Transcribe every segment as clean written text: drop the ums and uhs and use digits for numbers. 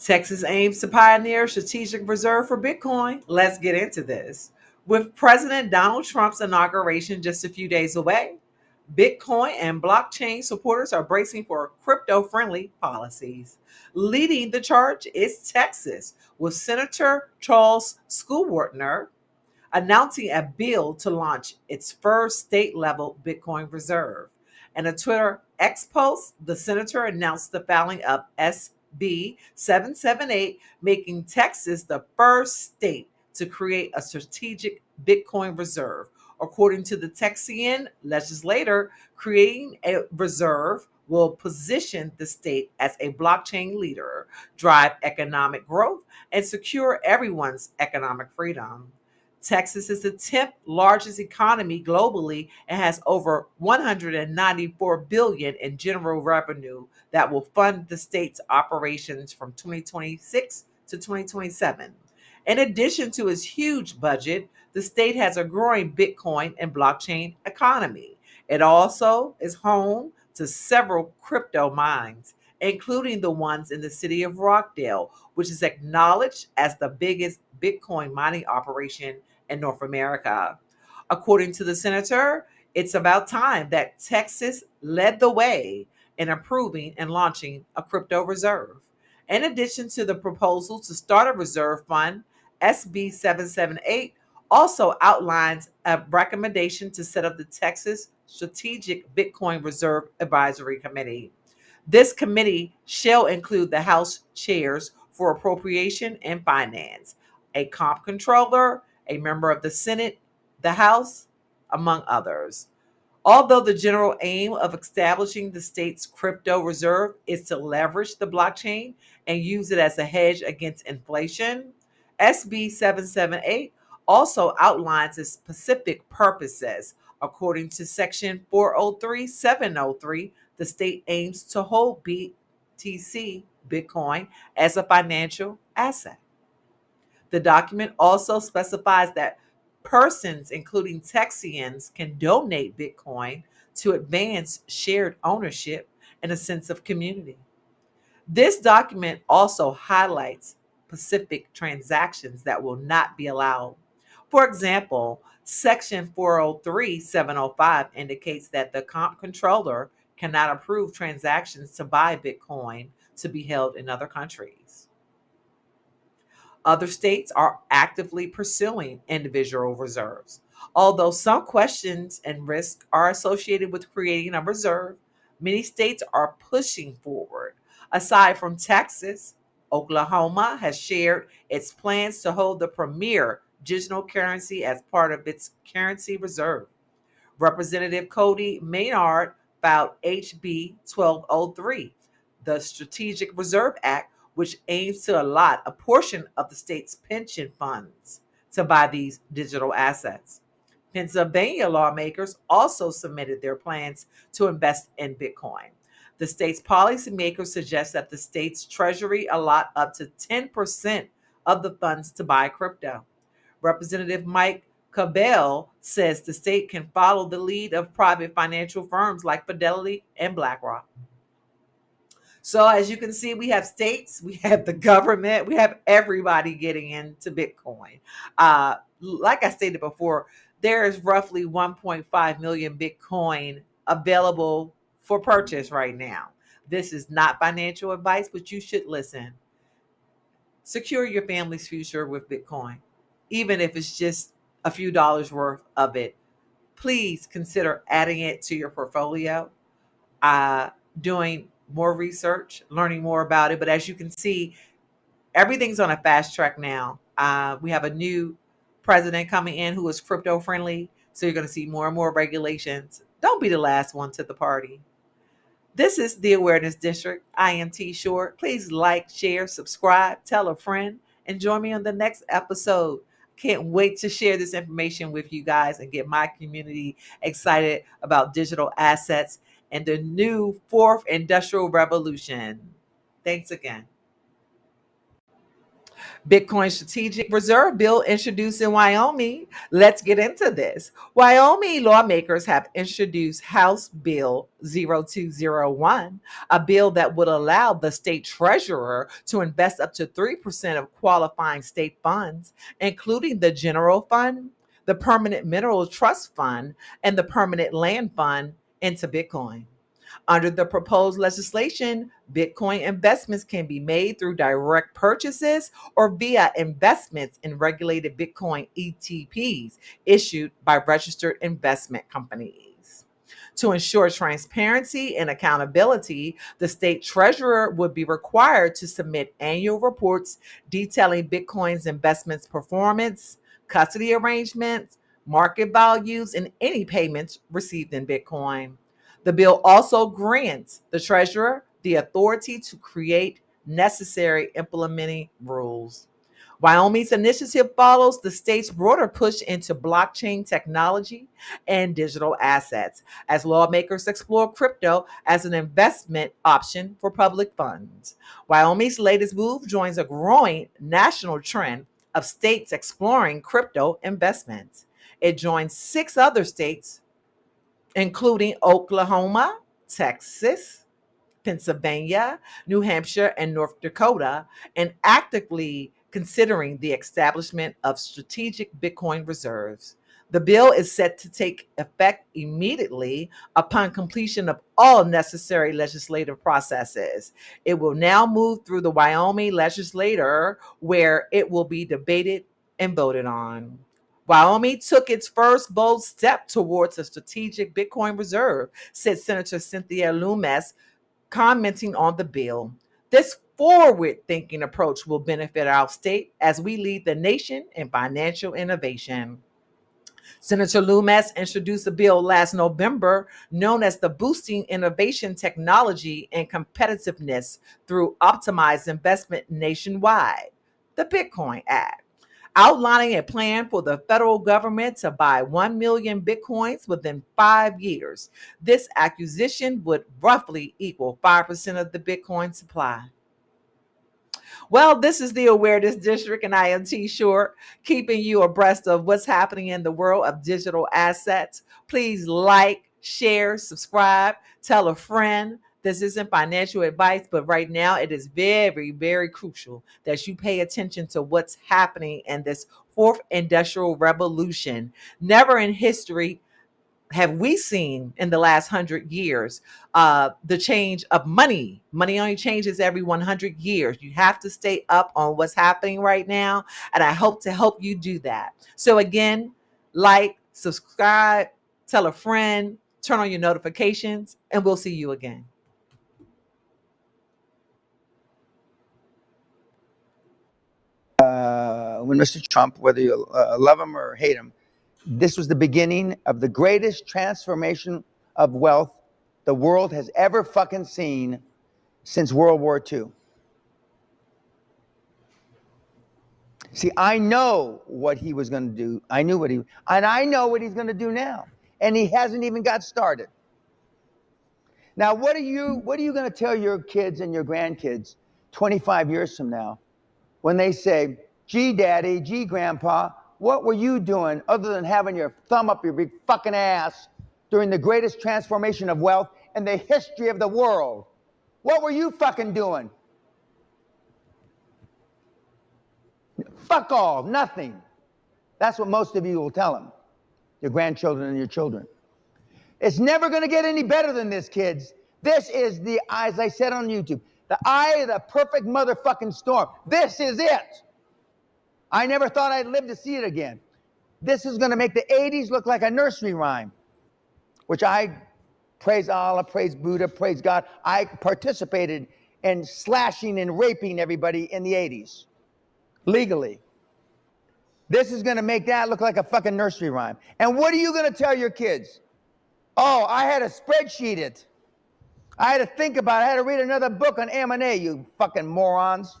Texas aims to pioneer strategic reserve for Bitcoin. Let's get into this. With President Donald Trump's inauguration just a few days away, Bitcoin and blockchain supporters are bracing for crypto friendly policies. Leading the charge is Texas, with Senator Charles Schwarzenegger announcing a bill to launch its first state level Bitcoin reserve. In a Twitter X post, the senator announced the filing of SB 778, making Texas the first state to create a strategic Bitcoin reserve. According to the Texian legislator, creating a reserve will position the state as a blockchain leader, drive economic growth, and secure everyone's economic freedom. Texas is the 10th largest economy globally and has over 194 billion in general revenue that will fund the state's operations from 2026 to 2027. In addition to its huge budget, the state has a growing Bitcoin and blockchain economy. It also is home to several crypto mines, including the ones in the city of Rockdale, which is acknowledged as the biggest Bitcoin mining operation in North America. According to the senator, it's about time that Texas led the way in approving and launching a crypto reserve. In addition to the proposal to start a reserve fund, SB 778 also outlines a recommendation to set up the Texas Strategic Bitcoin Reserve Advisory Committee. This committee shall include the House chairs for appropriation and finance, a comp controller, a member of the Senate, the House, among others. Although the general aim of establishing the state's crypto reserve is to leverage the blockchain and use it as a hedge against inflation, SB 778 also outlines its specific purposes. According to Section 403.703, the state aims to hold BTC, Bitcoin, as a financial asset. The document also specifies that persons, including Texians, can donate Bitcoin to advance shared ownership and a sense of community. This document also highlights specific transactions that will not be allowed. For example, Section 403.705 indicates that the comp controller cannot approve transactions to buy Bitcoin to be held in other countries. Other states are actively pursuing individual reserves. Although some questions and risks are associated with creating a reserve, many states are pushing forward. Aside from Texas, Oklahoma has shared its plans to hold the premier digital currency as part of its currency reserve. Representative Cody Maynard filed HB 1203, the Strategic Reserve Act, which aims to allot a portion of the state's pension funds to buy these digital assets. Pennsylvania lawmakers also submitted their plans to invest in Bitcoin. The state's policymakers suggest that the state's treasury allot up to 10% of the funds to buy crypto. Representative Mike Cabell says the state can follow the lead of private financial firms like Fidelity and BlackRock. So, as you can see, we have states, we have the government, we have everybody getting into Bitcoin. Like I stated before, there is roughly 1.5 million Bitcoin available for purchase right now. This is not financial advice, but you should listen. Secure your family's future with Bitcoin, even if it's just a few dollars worth of it. Please consider adding it to your portfolio, doing more research, learning more about it. But as you can see, everything's on a fast track now. We have a new president coming in who is crypto friendly. So you're going to see more and more regulations. Don't be the last one to the party. This is the Awareness District. I am T Short. Please like, share, subscribe, tell a friend, and join me on the next episode. Can't wait to share this information with you guys and get my community excited about digital assets and the new fourth industrial revolution. Thanks again. Bitcoin Strategic Reserve Bill introduced in Wyoming. Let's get into this. Wyoming lawmakers have introduced House Bill 0201, a bill that would allow the state treasurer to invest up to 3% of qualifying state funds, including the general fund, the permanent mineral trust fund, and the permanent land fund, into Bitcoin. Under the proposed legislation, Bitcoin investments can be made through direct purchases or via investments in regulated Bitcoin ETPs issued by registered investment companies. To ensure transparency and accountability, the state treasurer would be required to submit annual reports detailing Bitcoin's investments performance, custody arrangements, market values, and any payments received in Bitcoin. The bill also grants the treasurer the authority to create necessary implementing rules. Wyoming's initiative follows the state's broader push into blockchain technology and digital assets as lawmakers explore crypto as an investment option for public funds. Wyoming's latest move joins a growing national trend of states exploring crypto investments. It joins 6 other states including Oklahoma, Texas, Pennsylvania, New Hampshire, and North Dakota, and actively considering the establishment of strategic Bitcoin reserves. The bill is set to take effect immediately upon completion of all necessary legislative processes. It will now move through the Wyoming legislature, where it will be debated and voted on. Wyoming took its first bold step towards a strategic Bitcoin reserve, said Senator Cynthia Lummis, commenting on the bill. This forward thinking approach will benefit our state as we lead the nation in financial innovation. Senator Lummis introduced a bill last November known as the Boosting Innovation Technology and Competitiveness Through Optimized Investment Nationwide, the Bitcoin Act, outlining a plan for the federal government to buy 1 million Bitcoins within 5 years. This acquisition would roughly equal 5% of the Bitcoin supply. Well, this is the Awareness District, and I am T Short, keeping you abreast of what's happening in the world of digital assets. Please like, share, subscribe, tell a friend. This isn't financial advice, but right now it is very, very crucial that you pay attention to what's happening in this fourth industrial revolution. Never in history have we seen in the last 100 years the change of money. Money only changes every 100 years. You have to stay up on what's happening right now, and I hope to help you do that. So again, like, subscribe, tell a friend, turn on your notifications, and we'll see you again. When Mr. Trump, whether you love him or hate him, this was the beginning of the greatest transformation of wealth the world has ever fucking seen since World War II. See, I know what he was going to do. I know what he's going to do now. And he hasn't even got started. Now, what are you going to tell your kids and your grandkids 25 years from now when they say, gee, daddy, gee, grandpa, what were you doing other than having your thumb up your big fucking ass during the greatest transformation of wealth in the history of the world? What were you fucking doing? Fuck all, nothing. That's what most of you will tell them, your grandchildren and your children. It's never going to get any better than this, kids. This is the, as I said on YouTube, the eye of the perfect motherfucking storm. This is it. I never thought I'd live to see it again. This is going to make the 80s look like a nursery rhyme, which I praise Allah, praise Buddha, praise God. I participated in slashing and raping everybody in the 80s, legally. This is going to make that look like a fucking nursery rhyme. And what are you going to tell your kids? Oh, I had to spreadsheet it. I had to think about it. I had to read another book on M&A, you fucking morons.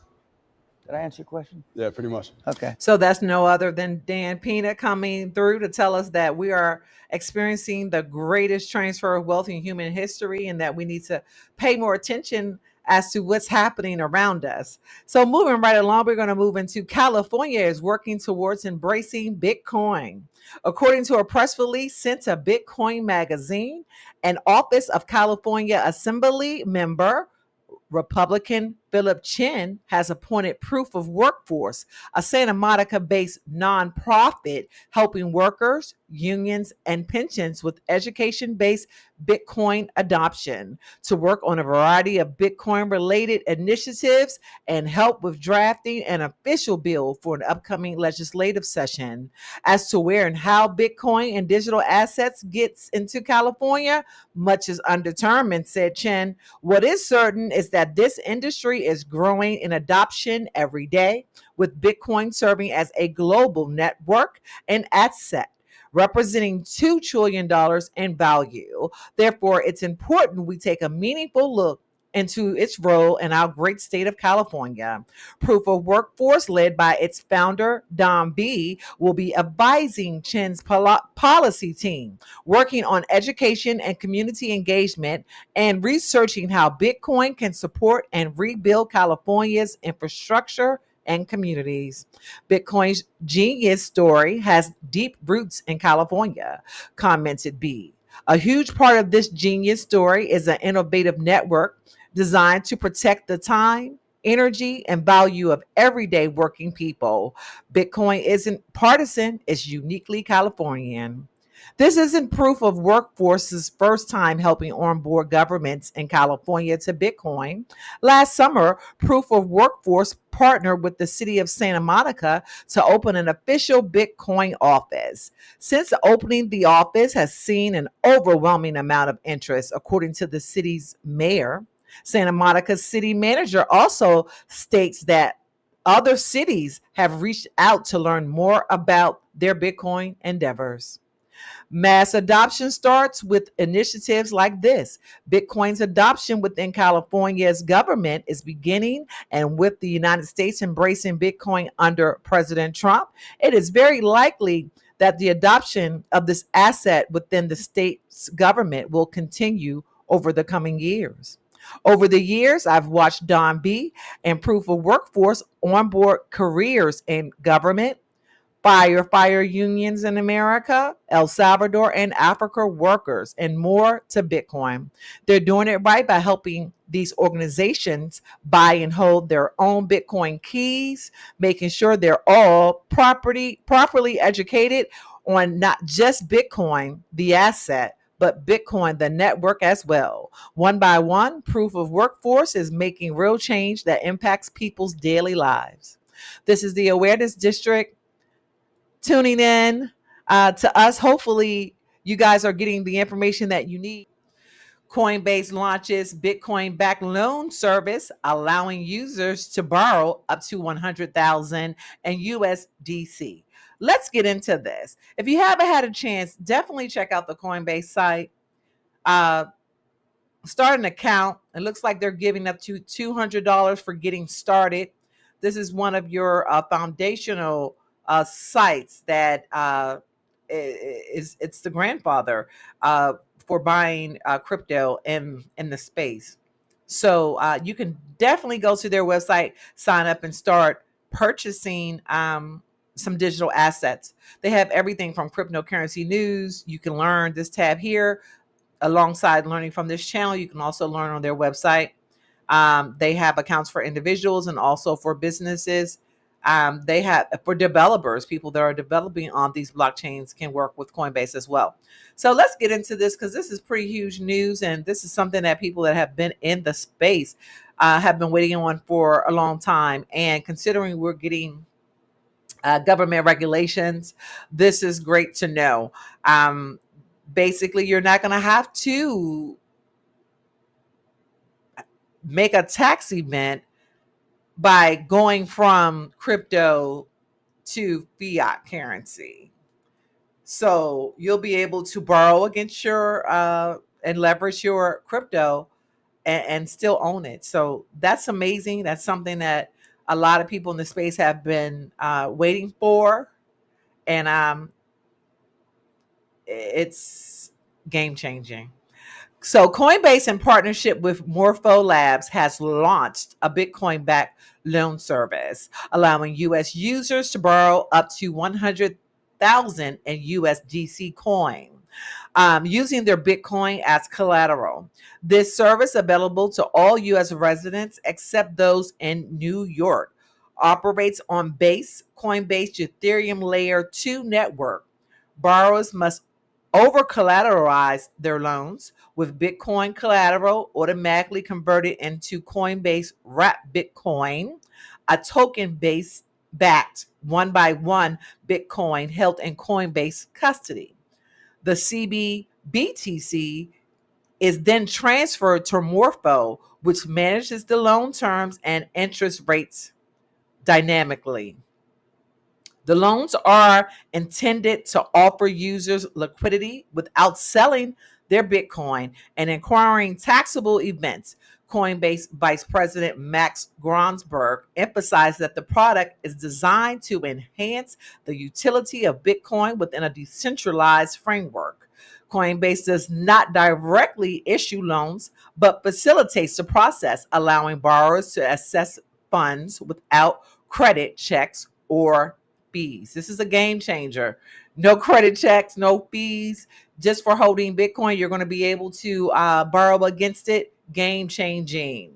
Did I answer your question? Yeah, pretty much. Okay. So that's no other than Dan Peanut coming through to tell us that we are experiencing the greatest transfer of wealth in human history and that we need to pay more attention as to what's happening around us. So, moving right along, we're going to move into California is working towards embracing Bitcoin. According to a press release sent to Bitcoin Magazine, an Office of California Assembly member Republican Philip Chin has appointed Proof of Workforce, a Santa Monica based nonprofit helping workers, unions, and pensions with education based Bitcoin adoption, to work on a variety of Bitcoin related initiatives and help with drafting an official bill for an upcoming legislative session. As to where and how Bitcoin and digital assets gets into California, much is undetermined, said Chen. What is certain is that this industry is growing in adoption every day, with Bitcoin serving as a global network and asset representing $2 trillion in value. Therefore, it's important we take a meaningful look into its role in our great state of California. Proof of Workforce, led by its founder, Don B., will be advising Chen's policy team, working on education and community engagement, and researching how Bitcoin can support and rebuild California's infrastructure and communities. Bitcoin's genius story has deep roots in California, commented B. A huge part of this genius story is an innovative network designed to protect the time, energy, and value of everyday working people. Bitcoin isn't partisan, it's uniquely Californian. This isn't Proof of Workforce's first time helping onboard governments in California to Bitcoin. Last summer, Proof of Workforce partnered with the city of Santa Monica to open an official Bitcoin office. Since opening, the office has seen an overwhelming amount of interest, according to the city's mayor. Santa Monica's city manager also states that other cities have reached out to learn more about their Bitcoin endeavors. Mass adoption starts with initiatives like this. Bitcoin's adoption within California's government is beginning, and with the United States embracing Bitcoin under President Trump, it is very likely that the adoption of this asset within the state's government will continue over the coming years. Over the years, I've watched Don B. and Proof of Workforce onboard careers in government, fire unions in America, El Salvador, and Africa workers, and more to Bitcoin. They're doing it right by helping these organizations buy and hold their own Bitcoin keys, making sure they're all properly educated on not just Bitcoin, the asset, but Bitcoin, the network as well. One by one, Proof of Workforce is making real change that impacts people's daily lives. This is the Awareness District tuning in to us. Hopefully, you guys are getting the information that you need. Coinbase launches Bitcoin backed loan service, allowing users to borrow up to 100,000 in USDC. Let's get into this. If you haven't had a chance, definitely check out the Coinbase site. Uh, Start an account. It looks like they're giving up to $200 for getting started. This is one of your foundational sites that it's the grandfather for buying crypto in the space. So you can definitely go to their website, sign up, and start purchasing some digital assets. They have everything from cryptocurrency news. You can learn this tab here alongside learning from this channel. You can also learn on their website. They have accounts for individuals and also for businesses. They have for developers, people that are developing on these blockchains can work with Coinbase as well. So let's get into this because this is pretty huge news, and this is something that people that have been in the space have been waiting on for a long time. And considering we're getting government regulations, this is great to know. Basically, you're not going to have to make a tax event by going from crypto to fiat currency. So you'll be able to borrow against your and leverage your crypto and still own it. So that's amazing. That's something that a lot of people in the space have been waiting for, and it's game changing. So Coinbase, in partnership with Morpho Labs, has launched a Bitcoin-backed loan service, allowing U.S. users to borrow up to 100,000 in USDC coin, using their Bitcoin as collateral. This service, available to all U.S. residents except those in New York, operates on Coinbase Ethereum Layer 2 network. Borrowers must over collateralize their loans with Bitcoin collateral automatically converted into Coinbase Wrap Bitcoin, a token based backed one by one Bitcoin held in Coinbase custody. The CBBTC is then transferred to Morpho, which manages the loan terms and interest rates dynamically. The loans are intended to offer users liquidity without selling their Bitcoin and acquiring taxable events. Coinbase Vice President Max Gronsberg emphasized that the product is designed to enhance the utility of Bitcoin within a decentralized framework. Coinbase does not directly issue loans, but facilitates the process, allowing borrowers to access funds without credit checks or fees. This is a game changer. No credit checks, no fees. Just for holding Bitcoin, you're going to be able to borrow against it. Game changing.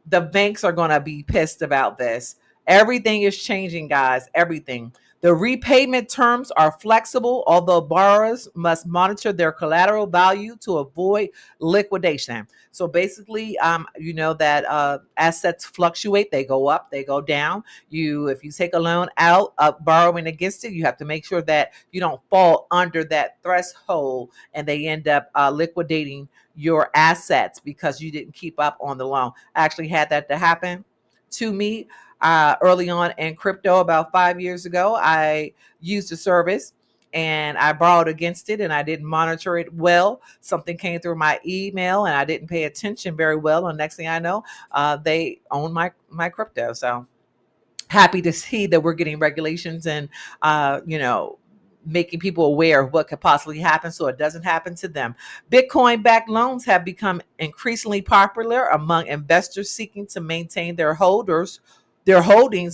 The banks are going to be pissed about this. Everything is changing, guys. Everything. The repayment terms are flexible, although borrowers must monitor their collateral value to avoid liquidation. So basically, you know that assets fluctuate; they go up, they go down. If you take a loan out, borrowing against it, you have to make sure that you don't fall under that threshold, and they end up liquidating your assets because you didn't keep up on the loan. I actually had that to happen to me early on in crypto about 5 years ago. I used a service and I borrowed against it and I didn't monitor it well. Something came through my email and I didn't pay attention very well. And next thing I know, they own my crypto. So happy to see that we're getting regulations and, making people aware of what could possibly happen so it doesn't happen to them. Bitcoin backed loans have become increasingly popular among investors seeking to maintain their holdings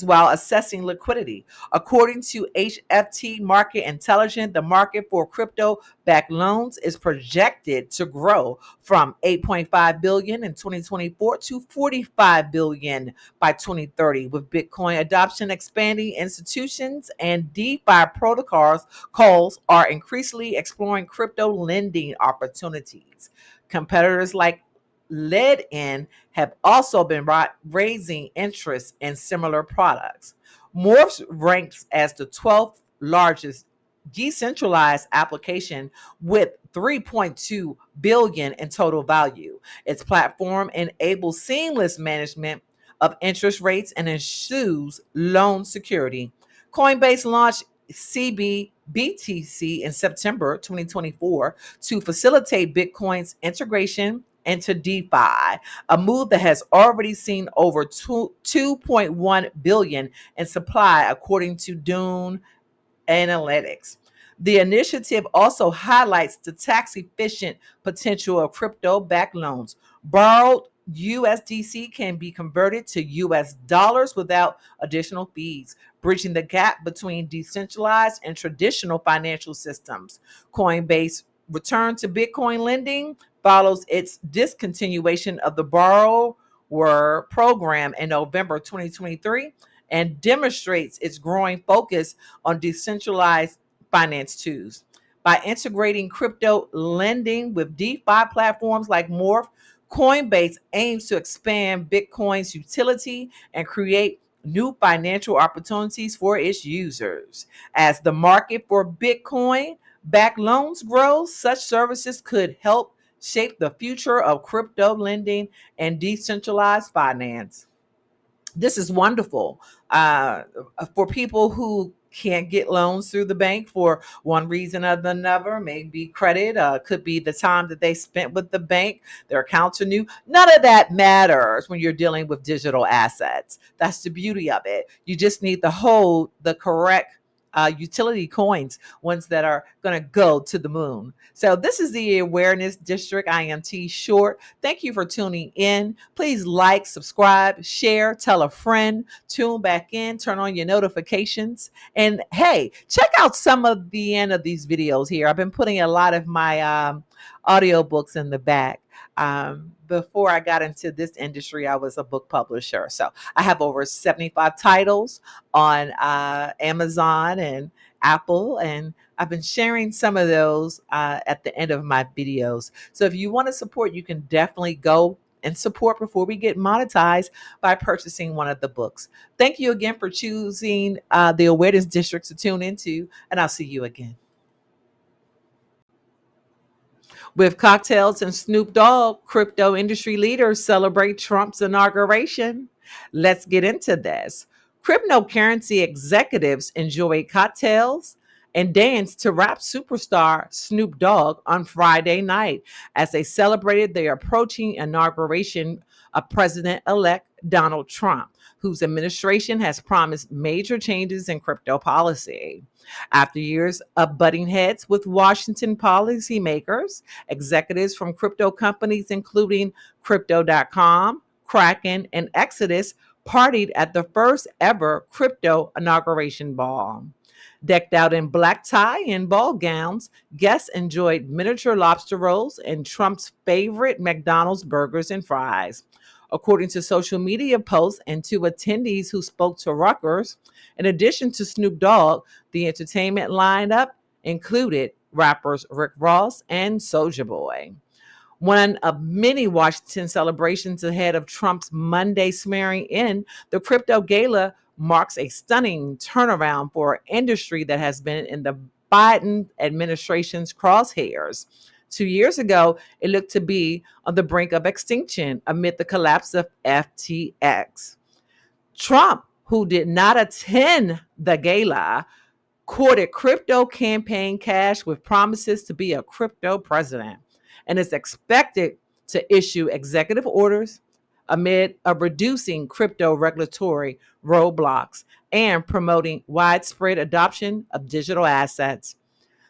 while assessing liquidity. According to HFT Market Intelligence, the market for crypto backed loans is projected to grow from 8.5 billion in 2024 to 45 billion by 2030, with Bitcoin adoption expanding. Institutions and DeFi protocols calls are increasingly exploring crypto lending opportunities. Competitors like Led In have also been raising interest in similar products. Morphs ranks as the 12th largest decentralized application with 3.2 billion in total value. Its platform enables seamless management of interest rates and ensures loan security. Coinbase launched CBBTC in September 2024 to facilitate Bitcoin's integration into DeFi, a move that has already seen over 2.1 billion in supply, according to Dune Analytics. The initiative also highlights the tax efficient potential of crypto backed loans. Borrowed USDC can be converted to US dollars without additional fees, bridging the gap between decentralized and traditional financial systems. Coinbase return to Bitcoin lending follows its discontinuation of the borrower program in November 2023 and demonstrates its growing focus on decentralized finance tools. By integrating crypto lending with DeFi platforms like Morph, Coinbase aims to expand Bitcoin's utility and create new financial opportunities for its users. As the market for Bitcoin backed loans grows, such services could help shape the future of crypto lending and decentralized finance. This is wonderful for people who can't get loans through the bank for one reason or another. Maybe credit, could be the time that they spent with the bank. Their accounts are new. None of that matters when you're dealing with digital assets. That's the beauty of it. You just need to hold the correct utility coins, ones that are going to go to the moon. So this is the Awareness District, IMT short. Thank you for tuning in. Please like, subscribe, share, tell a friend, tune back in, turn on your notifications. And hey, check out some of the end of these videos here. I've been putting a lot of my audiobooks in the back. Before I got into this industry, I was a book publisher. So I have over 75 titles on Amazon and Apple, and I've been sharing some of those at the end of my videos. So if you want to support, you can definitely go and support before we get monetized by purchasing one of the books. Thank you again for choosing the Awareness District to tune into, and I'll see you again. With cocktails and Snoop Dogg, crypto industry leaders celebrate Trump's inauguration. Let's get into this. Cryptocurrency executives enjoyed cocktails and danced to rap superstar Snoop Dogg on Friday night as they celebrated the approaching inauguration of President elect Donald Trump, whose administration has promised major changes in crypto policy. After years of butting heads with Washington policymakers, executives from crypto companies, including Crypto.com, Kraken, and Exodus, partied at the first ever crypto inauguration ball. Decked out in black tie and ball gowns, guests enjoyed miniature lobster rolls and Trump's favorite McDonald's burgers and fries. According to social media posts and two attendees who spoke to Rutgers, in addition to Snoop Dogg, the entertainment lineup included rappers Rick Ross and Soulja Boy. One of many Washington celebrations ahead of Trump's Monday swearing in, the crypto gala marks a stunning turnaround for an industry that has been in the Biden administration's crosshairs. 2 years ago, it looked to be on the brink of extinction amid the collapse of FTX. Trump, who did not attend the gala, courted crypto campaign cash with promises to be a crypto president and is expected to issue executive orders amid a reducing crypto regulatory roadblocks and promoting widespread adoption of digital assets.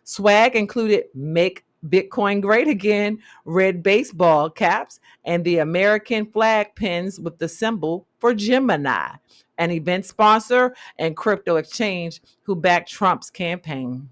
Swag included Make Bitcoin Great Again, red baseball caps, and the American flag pins with the symbol for Gemini, an event sponsor and crypto exchange who backed Trump's campaign.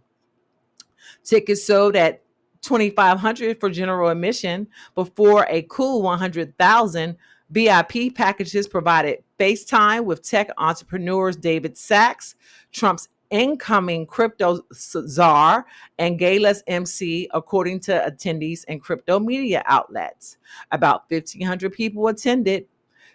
Tickets sold at 2,500 for general admission before a cool 100,000. VIP packages provided FaceTime with tech entrepreneurs David Sachs, Trump's incoming crypto czar, and Gala's MC, according to attendees and crypto media outlets. About 1,500 people attended.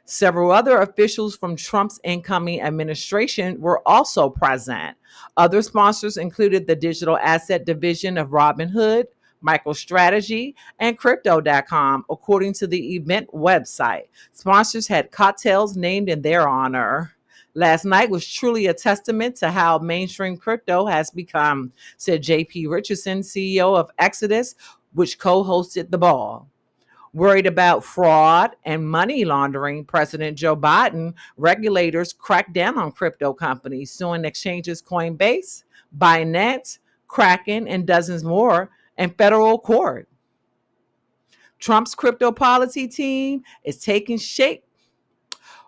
Several other officials from Trump's incoming administration were also present. Other sponsors included the digital asset division of Robinhood, MicroStrategy, and Crypto.com, according to the event website. Sponsors had cocktails named in their honor. Last night was truly a testament to how mainstream crypto has become, said JP Richardson, CEO of Exodus, which co-hosted the ball. Worried about fraud and money laundering, President Joe Biden regulators cracked down on crypto companies, suing exchanges Coinbase, Binance, Kraken, and dozens more in federal court. Trump's crypto policy team is taking shape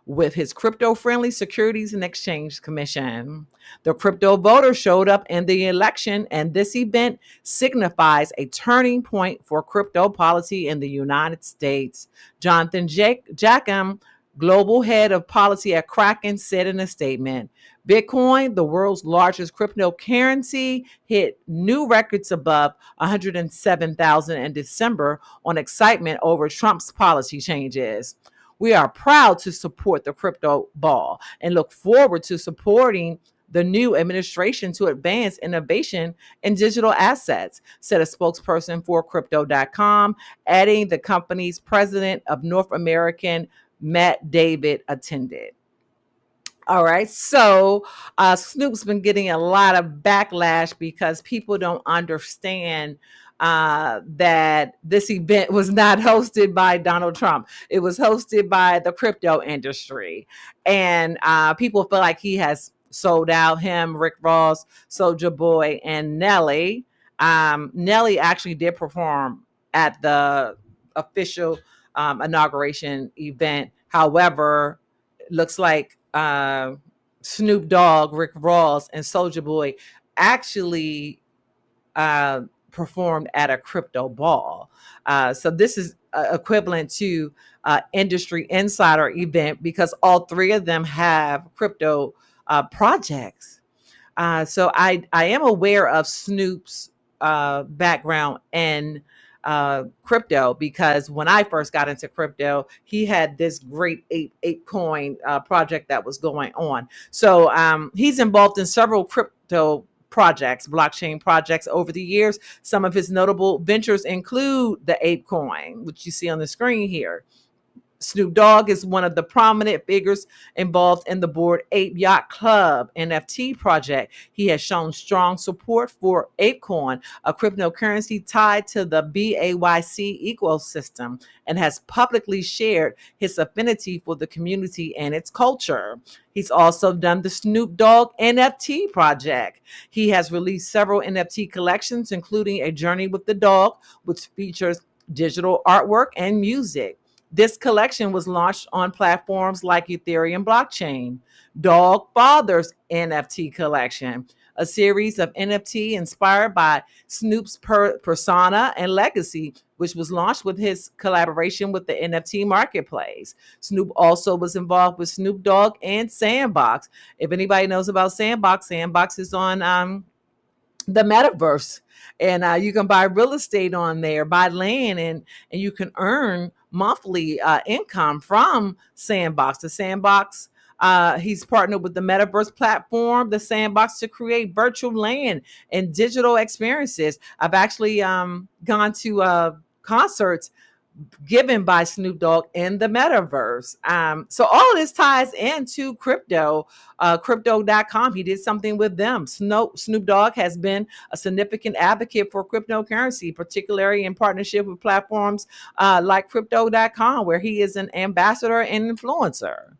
with his crypto-friendly Securities and Exchange Commission. The crypto voter showed up in the election, and this event signifies a turning point for crypto policy in the United States. Jonathan Jackham, global head of policy at Kraken, said in a statement, Bitcoin, the world's largest cryptocurrency, hit new records above 107,000 in December on excitement over Trump's policy changes. We are proud to support the crypto ball and look forward to supporting the new administration to advance innovation in digital assets, said a spokesperson for Crypto.com, adding the company's president of North American, Matt David, attended. All right. So Snoop's been getting a lot of backlash because people don't understand that this event was not hosted by Donald Trump. It was hosted by the crypto industry. And people feel like he has sold out. Him, Rick Ross, Soulja Boy, and Nelly. Nelly actually did perform at the official inauguration event. However, it looks like Snoop Dogg, Rick Ross, and Soulja Boy actually uh, performed at a crypto ball. So this is equivalent to industry insider event because all three of them have crypto projects. So I am aware of Snoop's background in crypto because when I first got into crypto, he had this great ape coin project that was going on. So he's involved in several crypto projects, blockchain projects over the years. Some of his notable ventures include the ape coin, which you see on the screen here. Snoop Dogg is one of the prominent figures involved in the Bored Ape Yacht Club NFT project. He has shown strong support for ApeCoin, a cryptocurrency tied to the BAYC ecosystem, and has publicly shared his affinity for the community and its culture. He's also done the Snoop Dogg NFT project. He has released several NFT collections, including A Journey with the Dog, which features digital artwork and music. This collection was launched on platforms like Ethereum blockchain. Dog Father's NFT collection, a series of NFT inspired by Snoop's persona and legacy, which was launched with his collaboration with the NFT marketplace. Snoop also was involved with Snoop Dogg and Sandbox. If anybody knows about Sandbox, Sandbox is on the metaverse, and you can buy real estate on there, buy land, and you can earn monthly income from Sandbox. The Sandbox, he's partnered with the metaverse platform, the Sandbox, to create virtual land and digital experiences. I've actually gone to concerts given by Snoop Dogg in the metaverse. So all of this ties into crypto, crypto.com. He did something with them. Snoop Dogg has been a significant advocate for cryptocurrency, particularly in partnership with platforms like crypto.com, where he is an ambassador and influencer.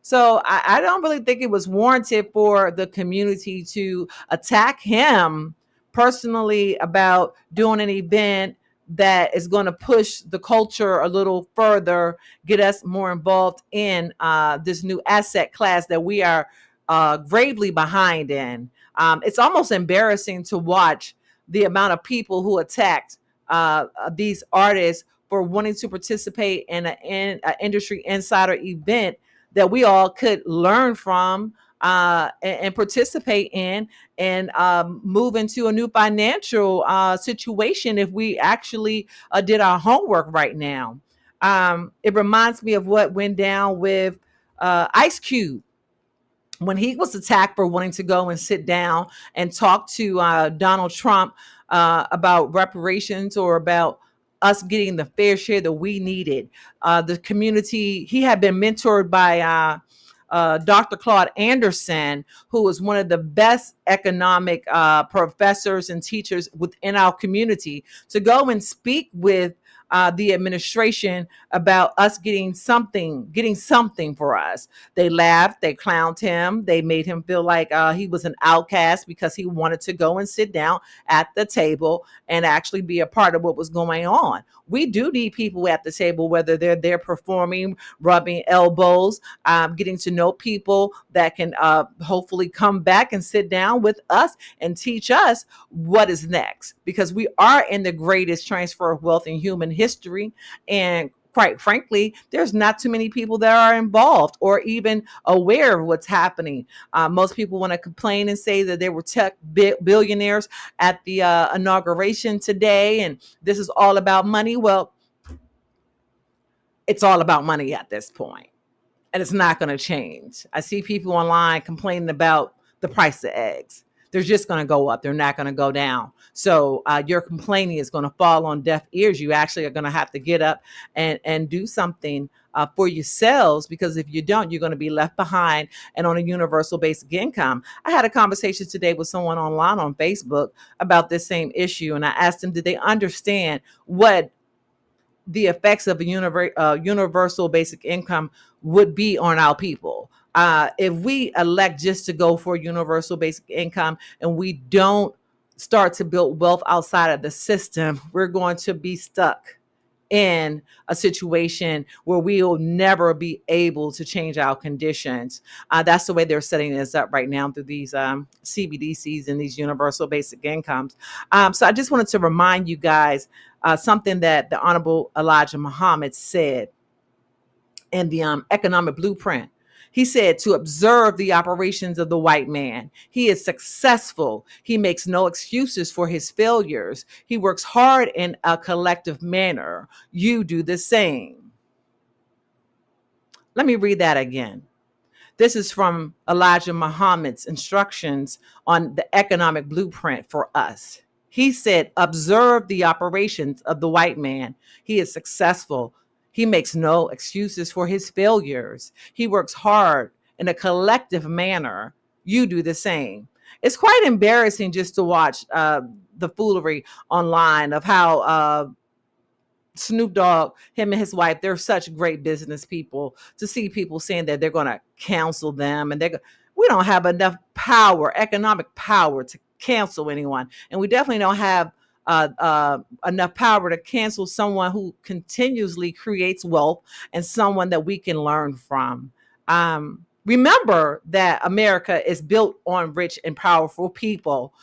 So I don't really think it was warranted for the community to attack him personally about doing an event that is going to push the culture a little further, get us more involved in this new asset class that we are gravely behind in. It's almost embarrassing to watch the amount of people who attacked these artists for wanting to participate in an industry insider event that we all could learn from and participate in and move into a new financial situation if we actually did our homework right now. It reminds me of what went down with Ice Cube when he was attacked for wanting to go and sit down and talk to Donald Trump about reparations or about us getting the fair share that we needed. The community, he had been mentored by Dr. Claude Anderson, who was one of the best economic professors and teachers within our community, to go and speak with the administration about us getting something for us. They laughed, they clowned him, they made him feel like he was an outcast because he wanted to go and sit down at the table and actually be a part of what was going on. We do need people at the table, whether they're there performing, rubbing elbows, getting to know people that can hopefully come back and sit down with us and teach us what is next, because we are in the greatest transfer of wealth in human history. And quite frankly, there's not too many people that are involved or even aware of what's happening. Most people want to complain and say that there were tech billionaires at the inauguration today, and this is all about money. Well, it's all about money at this point, and it's not going to change. I see people online complaining about the price of eggs. They're just going to go up. They're not going to go down. So your complaining is going to fall on deaf ears. You actually are going to have to get up and do something for yourselves, because if you don't, you're going to be left behind and on a universal basic income. I had a conversation today with someone online on Facebook about this same issue, and I asked them, did they understand what the effects of a universal basic income would be on our people? If we elect just to go for universal basic income and we don't start to build wealth outside of the system, we're going to be stuck in a situation where we will never be able to change our conditions. That's the way they're setting this up right now through these CBDCs and these universal basic incomes. So I just wanted to remind you guys something that the Honorable Elijah Muhammad said in the economic blueprint. He said to observe the operations of the white man. He is successful. He makes no excuses for his failures. He works hard in a collective manner. You do the same. Let me read that again. This is from Elijah Muhammad's instructions on the economic blueprint for us. He said, observe the operations of the white man. He is successful. He makes no excuses for his failures. He works hard in a collective manner. You do the same. It's quite embarrassing just to watch the foolery online of how Snoop Dogg, him and his wife, they're such great business people. To see people saying that they're going to cancel them, and we don't have enough power, economic power, to cancel anyone, and we definitely don't have enough power to cancel someone who continuously creates wealth and someone that we can learn from. Remember that America is built on rich and powerful people.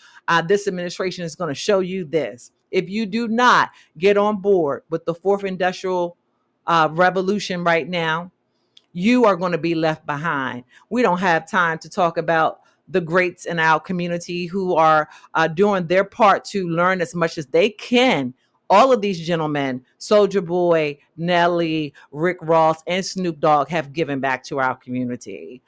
This administration is going to show you this. If you do not get on board with the fourth industrial revolution right now, you are going to be left behind. We don't have time to talk about the greats in our community who are doing their part to learn as much as they can. All of these gentlemen, Soldier Boy, Nelly, Rick Ross, and Snoop Dogg, have given back to our community.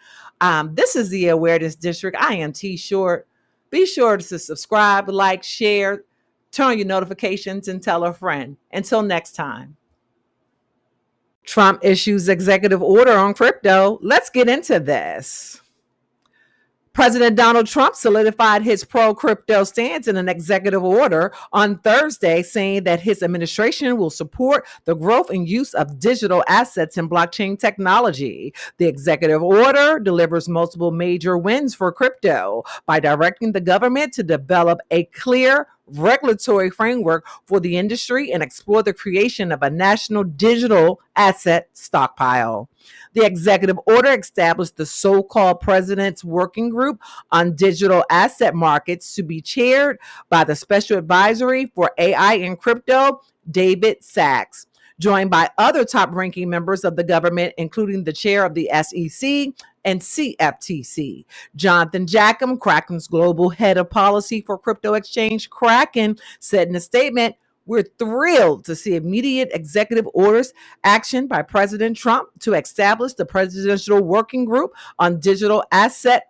This is the Awareness District. I am T Short. Be sure to subscribe, like, share, turn on your notifications, and tell a friend. Until next time. Trump issues executive order on crypto. Let's get into this. President Donald Trump solidified his pro-crypto stance in an executive order on Thursday, saying that his administration will support the growth and use of digital assets and blockchain technology. The executive order delivers multiple major wins for crypto by directing the government to develop a clear regulatory framework for the industry and explore the creation of a national digital asset stockpile. The executive order established the so-called President's Working Group on Digital Asset Markets to be chaired by the Special Advisory for AI and Crypto, David Sachs, joined by other top-ranking members of the government, including the chair of the SEC and CFTC. Jonathan Jackham, Kraken's global head of policy for crypto exchange Kraken, said in a statement, "We're thrilled to see immediate executive orders action by President Trump to establish the Presidential Working Group on Digital Asset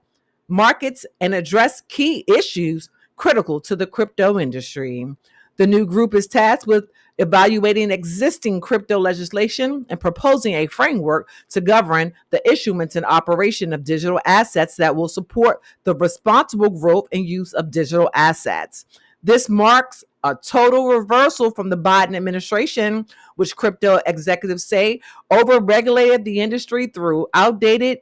Markets and address key issues critical to the crypto industry." The new group is tasked with evaluating existing crypto legislation and proposing a framework to govern the issuance and operation of digital assets that will support the responsible growth and use of digital assets. This marks a total reversal from the Biden administration, which crypto executives say overregulated the industry through outdated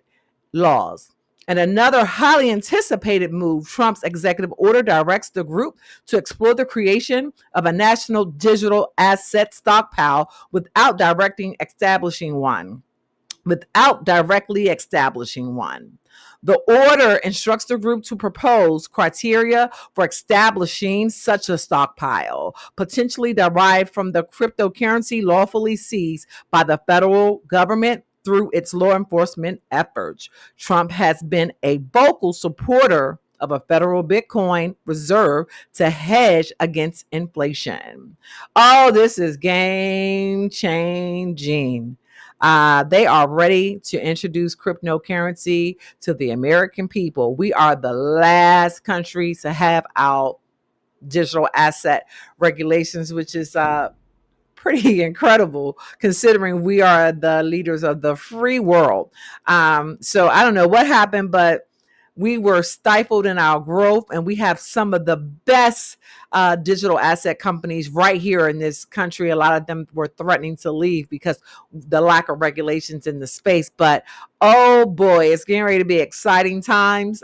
laws. And another highly anticipated move, Trump's executive order directs the group to explore the creation of a national digital asset stockpile without directly establishing one. The order instructs the group to propose criteria for establishing such a stockpile, potentially derived from the cryptocurrency lawfully seized by the federal government through its law enforcement efforts. Trump has been a vocal supporter of a federal Bitcoin reserve to hedge against inflation. Oh, this is game changing. They are ready to introduce cryptocurrency to the American people. We are the last country to have our digital asset regulations, which is pretty incredible considering we are the leaders of the free world. So I don't know what happened, but We were stifled in our growth, and we have some of the best digital asset companies right here in this country. A lot of them were threatening to leave because the lack of regulations in the space. But oh boy, it's getting ready to be exciting times.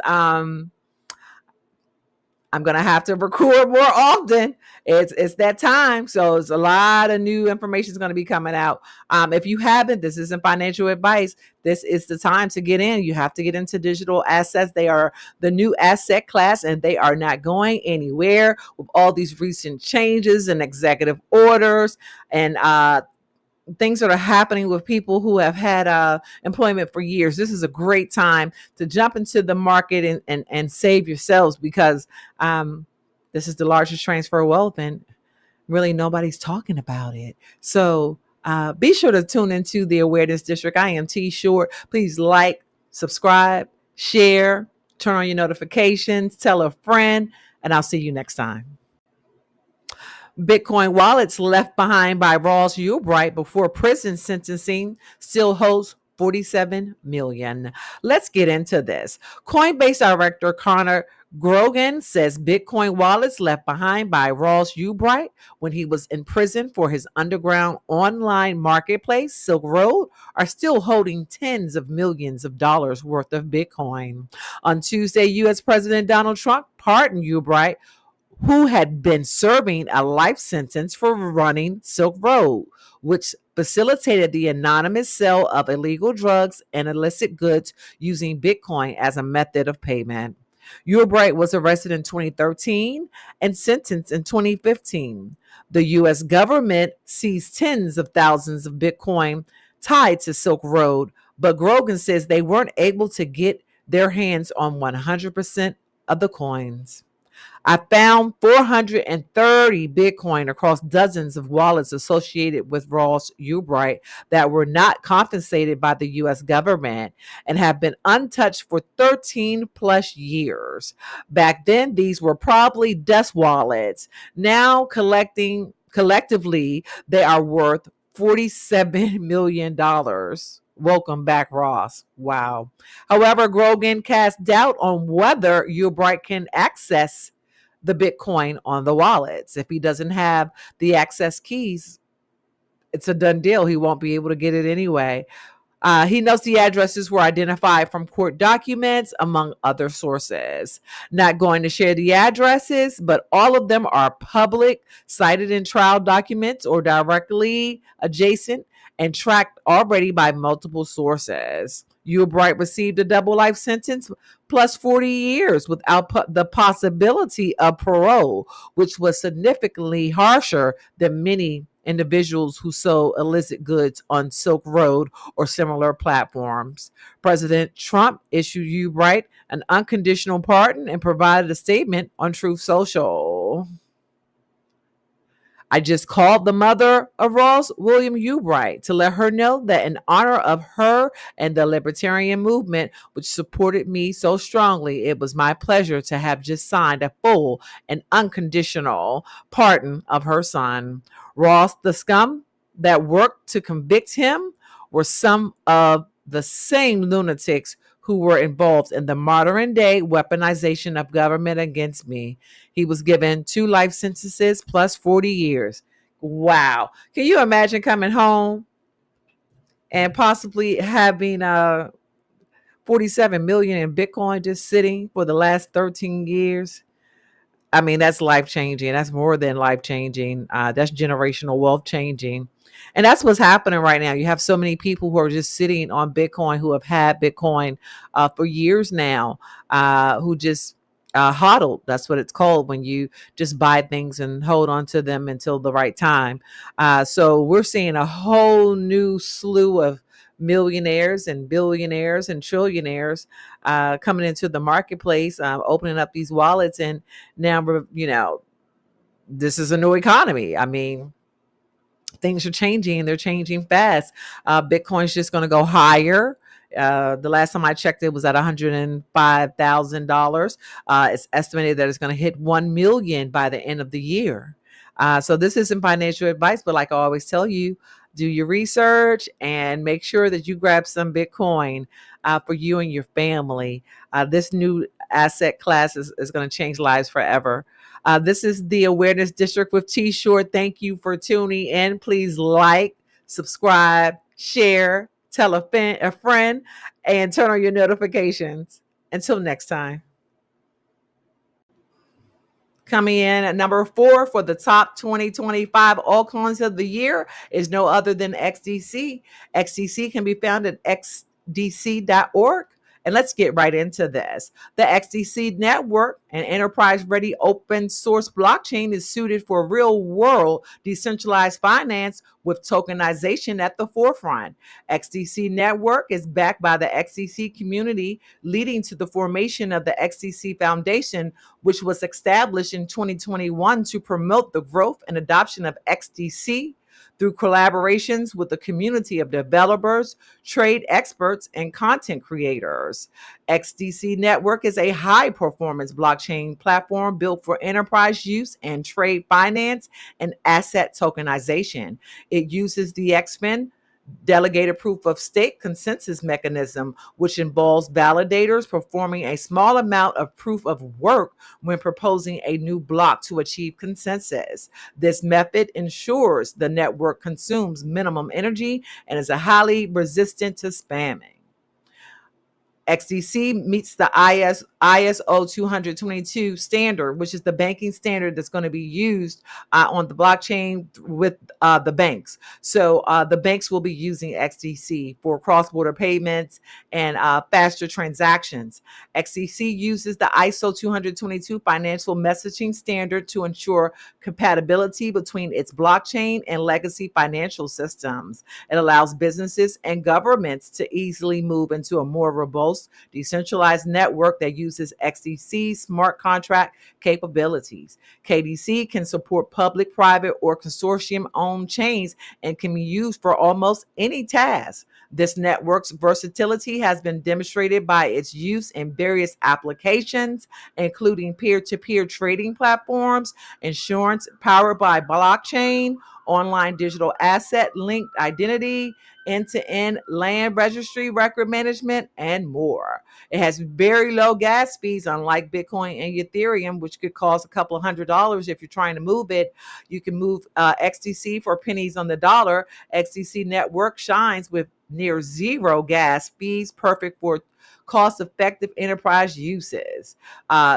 I'm gonna have to record more often. It's that time, so it's a lot of new information is going to be coming out. If you haven't, this isn't financial advice. This is the time to get in. You have to get into digital assets. They are the new asset class, and they are not going anywhere with all these recent changes and executive orders and things that are happening with people who have had employment for years. This is a great time to jump into the market and save yourselves, because this is the largest transfer of wealth, and really nobody's talking about it. So be sure to tune into the Awareness District. I am T Short. Please like, subscribe, share, turn on your notifications, tell a friend, and I'll see you next time. Bitcoin wallets left behind by Ross Ulbricht before prison sentencing still holds 47 million. Let's get into this. Coinbase director Connor Grogan says Bitcoin wallets left behind by Ross Ulbricht when he was in prison for his underground online marketplace, Silk Road, are still holding tens of millions of dollars worth of Bitcoin. On Tuesday, U.S. President Donald Trump pardoned Ulbricht, who had been serving a life sentence for running Silk Road, which facilitated the anonymous sale of illegal drugs and illicit goods using Bitcoin as a method of payment. Ulbricht was arrested in 2013 and sentenced in 2015. The U.S. government seized tens of thousands of Bitcoin tied to Silk Road, but Grogan says they weren't able to get their hands on 100% of the coins. I found 430 Bitcoin across dozens of wallets associated with Ross Ulbricht that were not confiscated by the U.S. government and have been untouched for 13 plus years. Back then, these were probably dust wallets. Now, collectively, they are worth $47 million. Welcome back, Ross. Wow. However, Grogan cast doubt on whether Ulbricht can access the Bitcoin on the wallets. If he doesn't have the access keys, it's a done deal. He won't be able to get it anyway. He knows the addresses were identified from court documents, among other sources. Not going to share the addresses, but all of them are public, cited in trial documents or directly adjacent and tracked already by multiple sources. Ulbricht received a double life sentence plus 40 years without the possibility of parole, which was significantly harsher than many individuals who sold illicit goods on Silk Road or similar platforms. President Trump issued Ulbricht an unconditional pardon and provided a statement on Truth Social. I just called the mother of Ross William Ulbricht to let her know that in honor of her and the libertarian movement, which supported me so strongly, it was my pleasure to have just signed a full and unconditional pardon of her son. Ross, the scum that worked to convict him, were some of the same lunatics who were involved in the modern day weaponization of government against me. He was given 2 life sentences plus 40 years. Wow. Can you imagine coming home and possibly having 47 million in Bitcoin just sitting for the last 13 years? I mean, that's life changing. That's more than life changing. That's generational wealth changing. And that's what's happening right now. You have so many people who are just sitting on Bitcoin, who have had Bitcoin for years now, who just hodl. That's what it's called when you just buy things and hold on to them until the right time. So we're seeing a whole new slew of millionaires and billionaires and trillionaires coming into the marketplace, opening up these wallets. And now this is a new economy. I mean, things are changing. They're changing fast. Bitcoin's just going to go higher. The last time I checked, it was at $105,000. It's estimated that it's going to hit 1 million by the end of the year. So this isn't financial advice, but like I always tell you, Do your research and make sure that you grab some Bitcoin for you and your family. This new asset class is going to change lives forever. This is the Awareness District with T Short. Thank you for tuning in. Please like, subscribe, share, tell a friend, and turn on your notifications. Until next time. Coming in at number 4 for the top 2025 altcoins of the year is no other than XDC. XDC can be found at xdc.org. And let's get right into this. The XDC network, an enterprise ready open source blockchain, is suited for real world decentralized finance with tokenization at the forefront. XDC network is backed by the XDC community, leading to the formation of the XDC Foundation, which was established in 2021 to promote the growth and adoption of XDC through collaborations with the community of developers, trade experts, and content creators. XDC Network is a high performance blockchain platform built for enterprise use and trade finance and asset tokenization. It uses the XFIN delegated proof of stake consensus mechanism, which involves validators performing a small amount of proof of work when proposing a new block to achieve consensus. This method ensures the network consumes minimum energy and is highly resistant to spamming. XDC meets the ISO 222 standard, which is the banking standard that's going to be used on the blockchain with the banks. So the banks will be using XDC for cross-border payments and faster transactions. XDC uses the ISO 222 financial messaging standard to ensure compatibility between its blockchain and legacy financial systems. It allows businesses and governments to easily move into a more robust decentralized network that uses XDC smart contract capabilities. KDC can support public, private, or consortium owned chains and can be used for almost any task. This network's versatility has been demonstrated by its use in various applications, including peer-to-peer trading platforms, insurance powered by blockchain, online digital asset linked identity, end-to-end land registry record management, and more. It has very low gas fees, unlike Bitcoin and Ethereum, which could cost a couple of $100 if you're trying to move it. You can move XDC for pennies on the dollar. XDC network shines with near zero gas fees, perfect for cost-effective enterprise uses.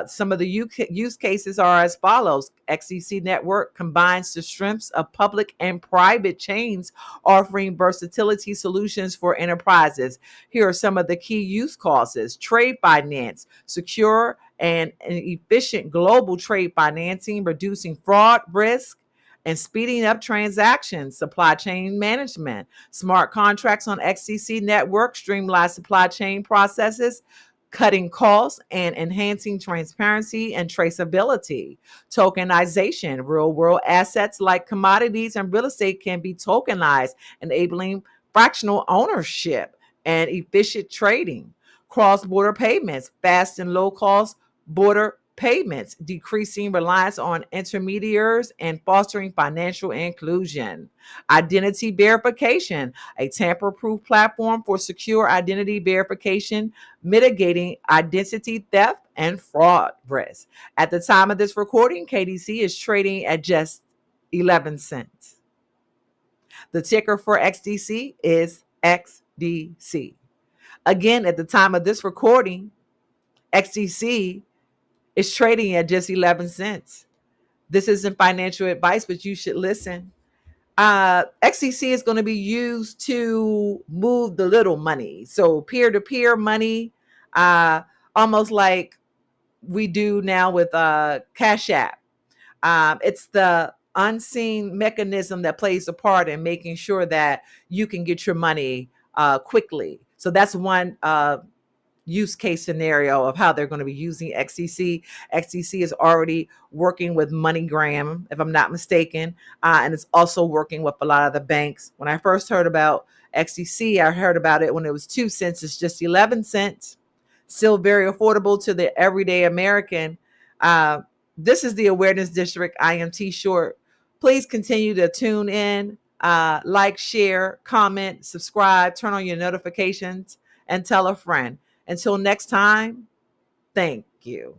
Some of the use cases are as follows. XDC network combines the strengths of public and private chains, offering versatility solutions for enterprises. Here are some of the key use cases: trade finance, secure and efficient global trade financing, reducing fraud risk and speeding up transactions. Supply chain management, smart contracts on XDC network streamline supply chain processes, cutting costs and enhancing transparency and traceability. Tokenization, real world assets like commodities and real estate can be tokenized, enabling fractional ownership and efficient trading. Cross border payments, fast and low cost border payments, decreasing reliance on intermediaries and fostering financial inclusion. Identity verification, a tamper proof platform for secure identity verification, mitigating identity theft and fraud risk. At the time of this recording, KDC is trading at just 11 cents. The ticker for XDC is XDC. Again, at the time of this recording, XDC is trading at just 11 cents. This isn't financial advice, but you should listen. XCC is going to be used to move the little money. So peer-to-peer money, almost like we do now with Cash App. It's the unseen mechanism that plays a part in making sure that you can get your money quickly. So that's one use case scenario of how they're going to be using XCC. XCC is already working with MoneyGram, if I'm not mistaken, and it's also working with a lot of the banks. When I first heard about XCC, I heard about it when it was 2 cents. It's just 11 cents. Still very affordable to the everyday American. This is the Awareness District. I am T Short. Please continue to tune in. Like, share, comment, subscribe, turn on your notifications, and tell a friend. Until next time, thank you.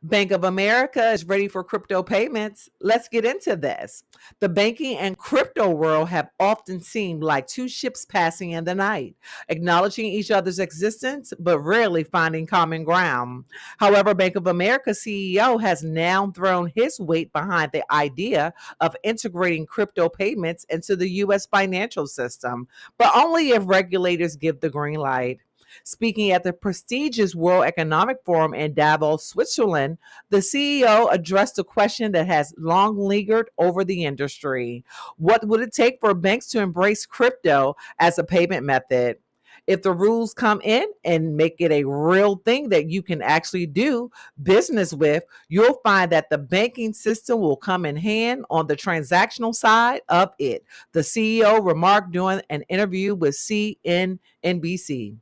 Bank of America is ready for crypto payments. Let's get into this. The banking and crypto world have often seemed like two ships passing in the night, acknowledging each other's existence, but rarely finding common ground. However, Bank of America CEO has now thrown his weight behind the idea of integrating crypto payments into the U.S. financial system, but only if regulators give the green light. Speaking at the prestigious World Economic Forum in Davos, Switzerland, the CEO addressed a question that has long lingered over the industry. What would it take for banks to embrace crypto as a payment method? If the rules come in and make it a real thing that you can actually do business with, you'll find that the banking system will come in hand on the transactional side of it, the CEO remarked during an interview with CNBC.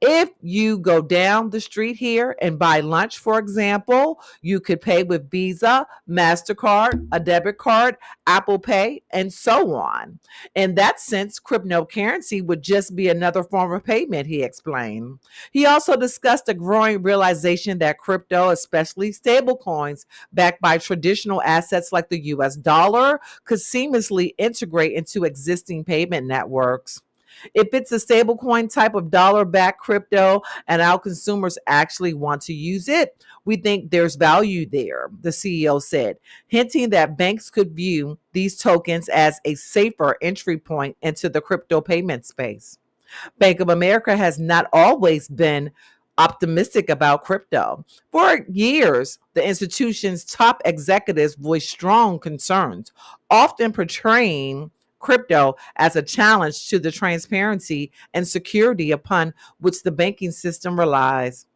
If you go down the street here and buy lunch, for example, you could pay with Visa, MasterCard, a debit card, Apple Pay, and so on. In that sense, cryptocurrency would just be another form of payment, he explained. He also discussed a growing realization that crypto, especially stablecoins backed by traditional assets like the US dollar, could seamlessly integrate into existing payment networks. If it's a stablecoin type of dollar backed crypto and our consumers actually want to use it, we think there's value there, the CEO said, hinting that banks could view these tokens as a safer entry point into the crypto payment space. Bank of America has not always been optimistic about crypto. For years, the institution's top executives voiced strong concerns, often portraying crypto as a challenge to the transparency and security upon which the banking system relies.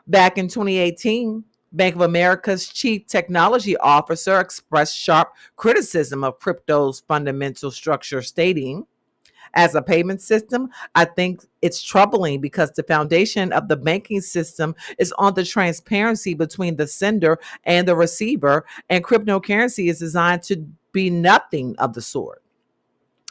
Back in 2018, Bank of America's chief technology officer expressed sharp criticism of crypto's fundamental structure, stating, as a payment system, I think it's troubling because the foundation of the banking system is on the transparency between the sender and the receiver, and cryptocurrency is designed to be nothing of the sort.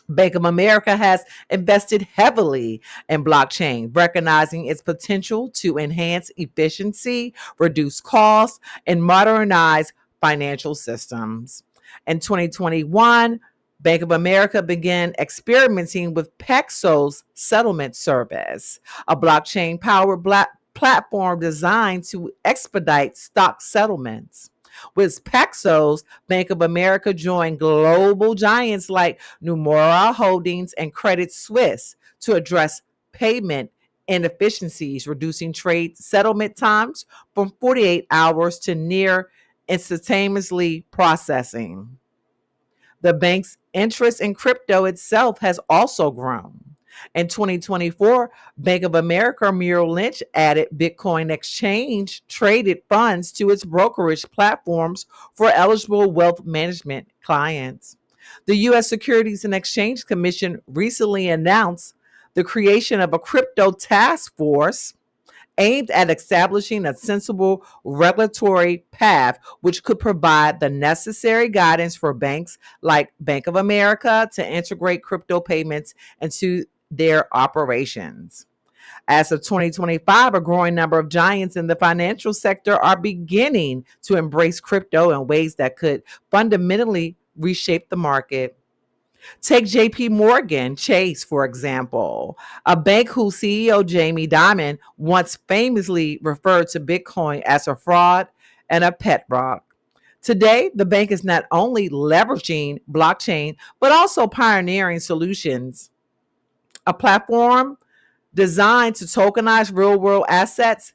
Bank of America has invested heavily in blockchain, recognizing its potential to enhance efficiency, reduce costs, and modernize financial systems. In 2021, Bank of America began experimenting with Paxos settlement service, a blockchain powered platform designed to expedite stock settlements. With Paxos, Bank of America joined global giants like Nomura Holdings and Credit Suisse to address payment inefficiencies, reducing trade settlement times from 48 hours to near instantaneously processing. The bank's interest in crypto itself has also grown. In 2024, Bank of America Merrill Lynch added Bitcoin exchange traded funds to its brokerage platforms for eligible wealth management clients. The U.S. Securities and Exchange Commission recently announced the creation of a crypto task force aimed at establishing a sensible regulatory path which could provide the necessary guidance for banks like Bank of America to integrate crypto payments into their operations. As of 2025, a growing number of giants in the financial sector are beginning to embrace crypto in ways that could fundamentally reshape the market. Take JP Morgan Chase, for example, a bank whose CEO Jamie Dimon once famously referred to Bitcoin as a fraud and a pet rock. Today, the bank is not only leveraging blockchain, but also pioneering solutions, a platform designed to tokenize real world assets.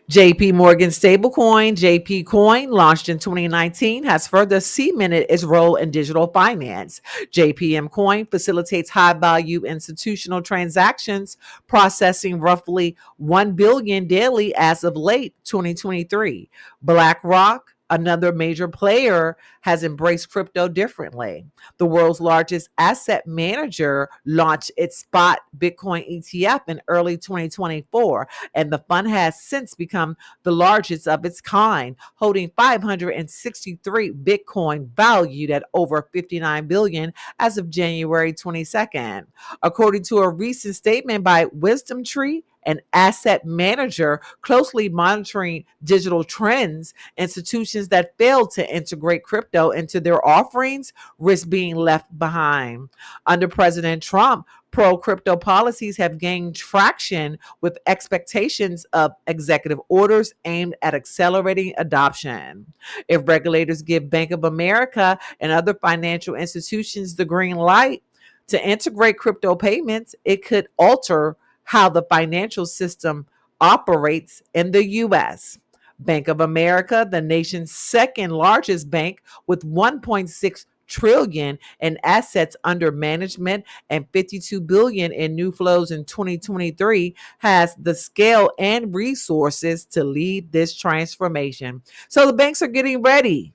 JP Morgan stablecoin, JP Coin, launched in 2019, has further cemented its role in digital finance. JPM Coin facilitates high value institutional transactions, processing roughly 1 billion daily as of late 2023. BlackRock, another major player has embraced crypto differently. The world's largest asset manager launched its spot Bitcoin ETF in early 2024, and the fund has since become the largest of its kind, holding 563 Bitcoin valued at over 59 billion as of January 22nd. According to a recent statement by Wisdom Tree, an asset manager closely monitoring digital trends, institutions that fail to integrate crypto into their offerings risk being left behind. Under President Trump, pro crypto policies have gained traction with expectations of executive orders aimed at accelerating adoption. If regulators give Bank of America and other financial institutions the green light to integrate crypto payments, it could alter how the financial system operates in the US. Bank of America, the nation's second largest bank with 1.6 trillion in assets under management and 52 billion in new flows in 2023, has the scale and resources to lead this transformation. So the banks are getting ready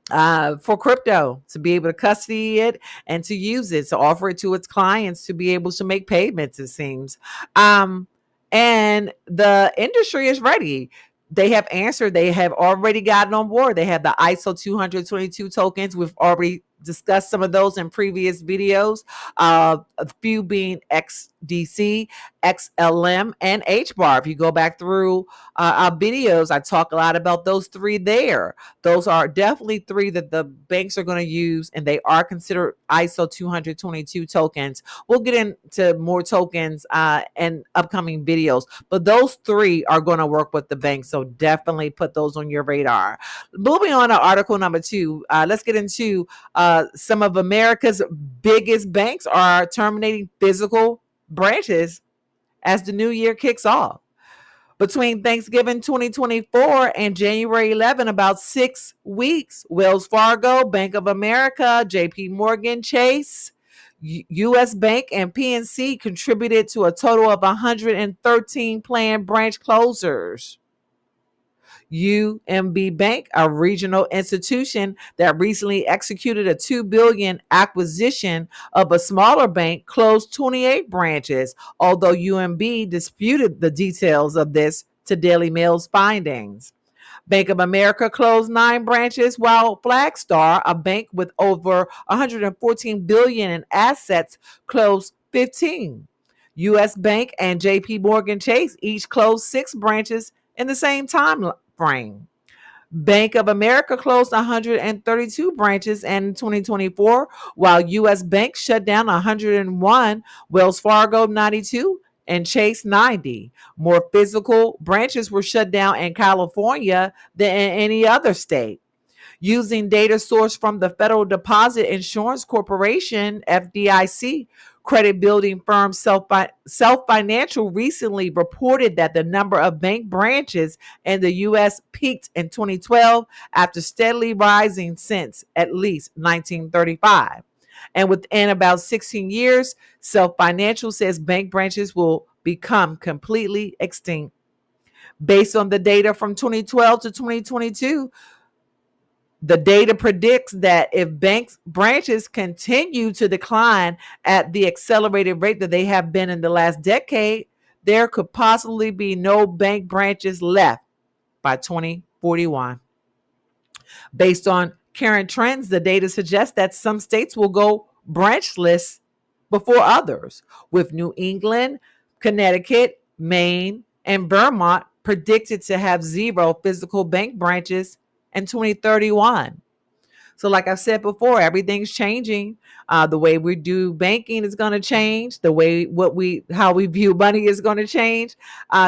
for crypto, to be able to custody it and to use it, to offer it to its clients, to be able to make payments, it seems. Um, and the industry is ready. They have answered, they have already gotten on board. They have the ISO 222 tokens. We've already discussed some of those in previous videos, a few being XDC, XLM, and HBAR. If you go back through our videos, I talk a lot about those three there. Those are definitely three that the banks are going to use, and they are considered ISO 222 tokens. We'll get into more tokens in upcoming videos, but those three are going to work with the banks. So definitely put those on your radar. Moving on to article number 2, let's get into some of America's biggest banks are terminating physical branches as the new year kicks off. Between Thanksgiving 2024 and January 11, about 6 weeks, Wells Fargo, Bank of America, JP Morgan Chase, US Bank, and PNC contributed to a total of 113 planned branch closures. UMB Bank, a regional institution that recently executed a $2 billion acquisition of a smaller bank, closed 28 branches, although UMB disputed the details of this to Daily Mail's findings. Bank of America closed 9 branches, while Flagstar, a bank with over 114 billion in assets, closed 15. US Bank and JP Morgan Chase each closed 6 branches in the same time frame. Bank of America closed 132 branches in 2024, while US Bank shut down 101, Wells Fargo 92, and Chase 90. More physical branches were shut down in California than in any other state. Using data sourced from the Federal Deposit Insurance Corporation, FDIC, credit building firm Self Financial recently reported that the number of bank branches in the U.S. peaked in 2012 after steadily rising since at least 1935. And within about 16 years, Self Financial says bank branches will become completely extinct. Based on the data from 2012 to 2022, the data predicts that if banks branches continue to decline at the accelerated rate that they have been in the last decade, there could possibly be no bank branches left by 2041. Based on current trends, the data suggests that some states will go branchless before others, with New England, Connecticut, Maine, and Vermont predicted to have 0 physical bank branches in 2031. So, like I said before, everything's changing. The way we do banking is going to change. The way how we view money is going to change.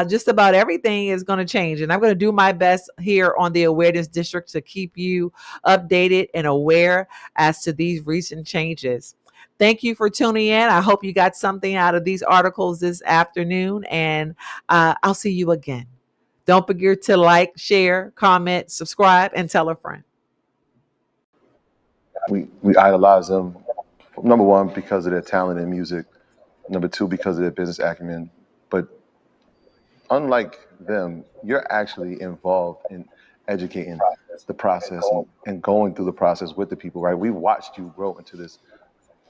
Just about everything is going to change, and I'm going to do my best here on the Awareness District to keep you updated and aware as to these recent changes. Thank you for tuning in. I hope you got something out of these articles this afternoon, and I'll see you again. Don't forget to like, share, comment, subscribe, and tell a friend. We idolize them, number one, because of their talent in music, number two, because of their business acumen. But unlike them, you're actually involved in educating the process and going through the process with the people, right? We watched you grow into this.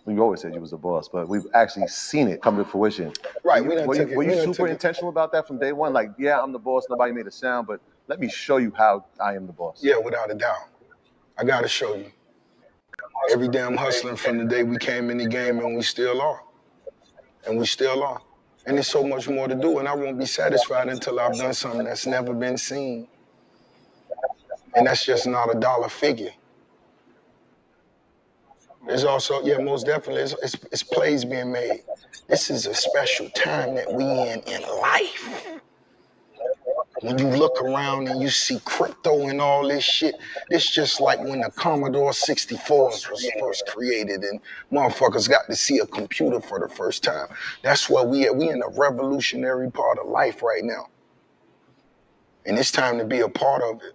We always said you was a boss, but we've actually seen it come to fruition. Right. We done took it. Were you We done super took it. intentional about that from day one? Like, yeah, I'm the boss. Nobody made a sound, but let me show you how I am the boss. Yeah, without a doubt. I gotta show you. Every damn hustling from the day we came in the game, and we still are. And we still are. And there's so much more to do, and I won't be satisfied until I've done something that's never been seen. And that's just not a dollar figure. There's also, yeah, most definitely, it's plays being made. This is a special time that we in life. When you look around and you see crypto and all this shit, it's just like when the Commodore 64s was first created and motherfuckers got to see a computer for the first time. That's where we at. We in a revolutionary part of life right now. And it's time to be a part of it.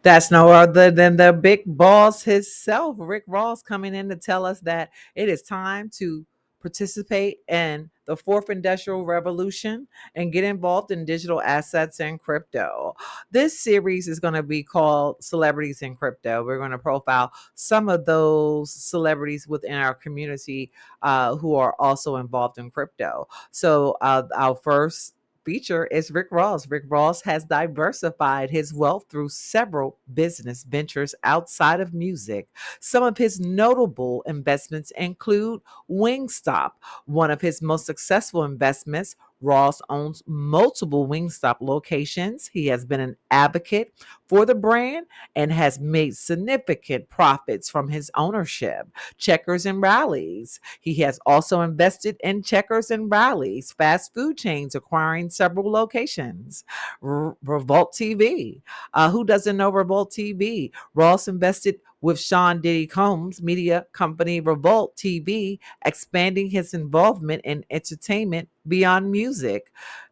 That's no other than the big boss himself, Rick Ross, coming in to tell us that it is time to participate in the fourth industrial revolution and get involved in digital assets and crypto. This series is going to be called Celebrities in Crypto. We're going to profile some of those celebrities within our community who are also involved in crypto. So our first feature is Rick Ross. Rick Ross has diversified his wealth through several business ventures outside of music. Some of his notable investments include Wingstop, one of his most successful investments. Ross owns multiple Wingstop locations. He has been an advocate for the brand and has made significant profits from his ownership. Checkers and Rallies. He has also invested in Checkers and Rallies, fast food chains, acquiring several locations. Revolt TV. Who doesn't know Revolt TV? Ross invested with Sean Diddy Combs' media company Revolt TV, expanding his involvement in entertainment beyond music.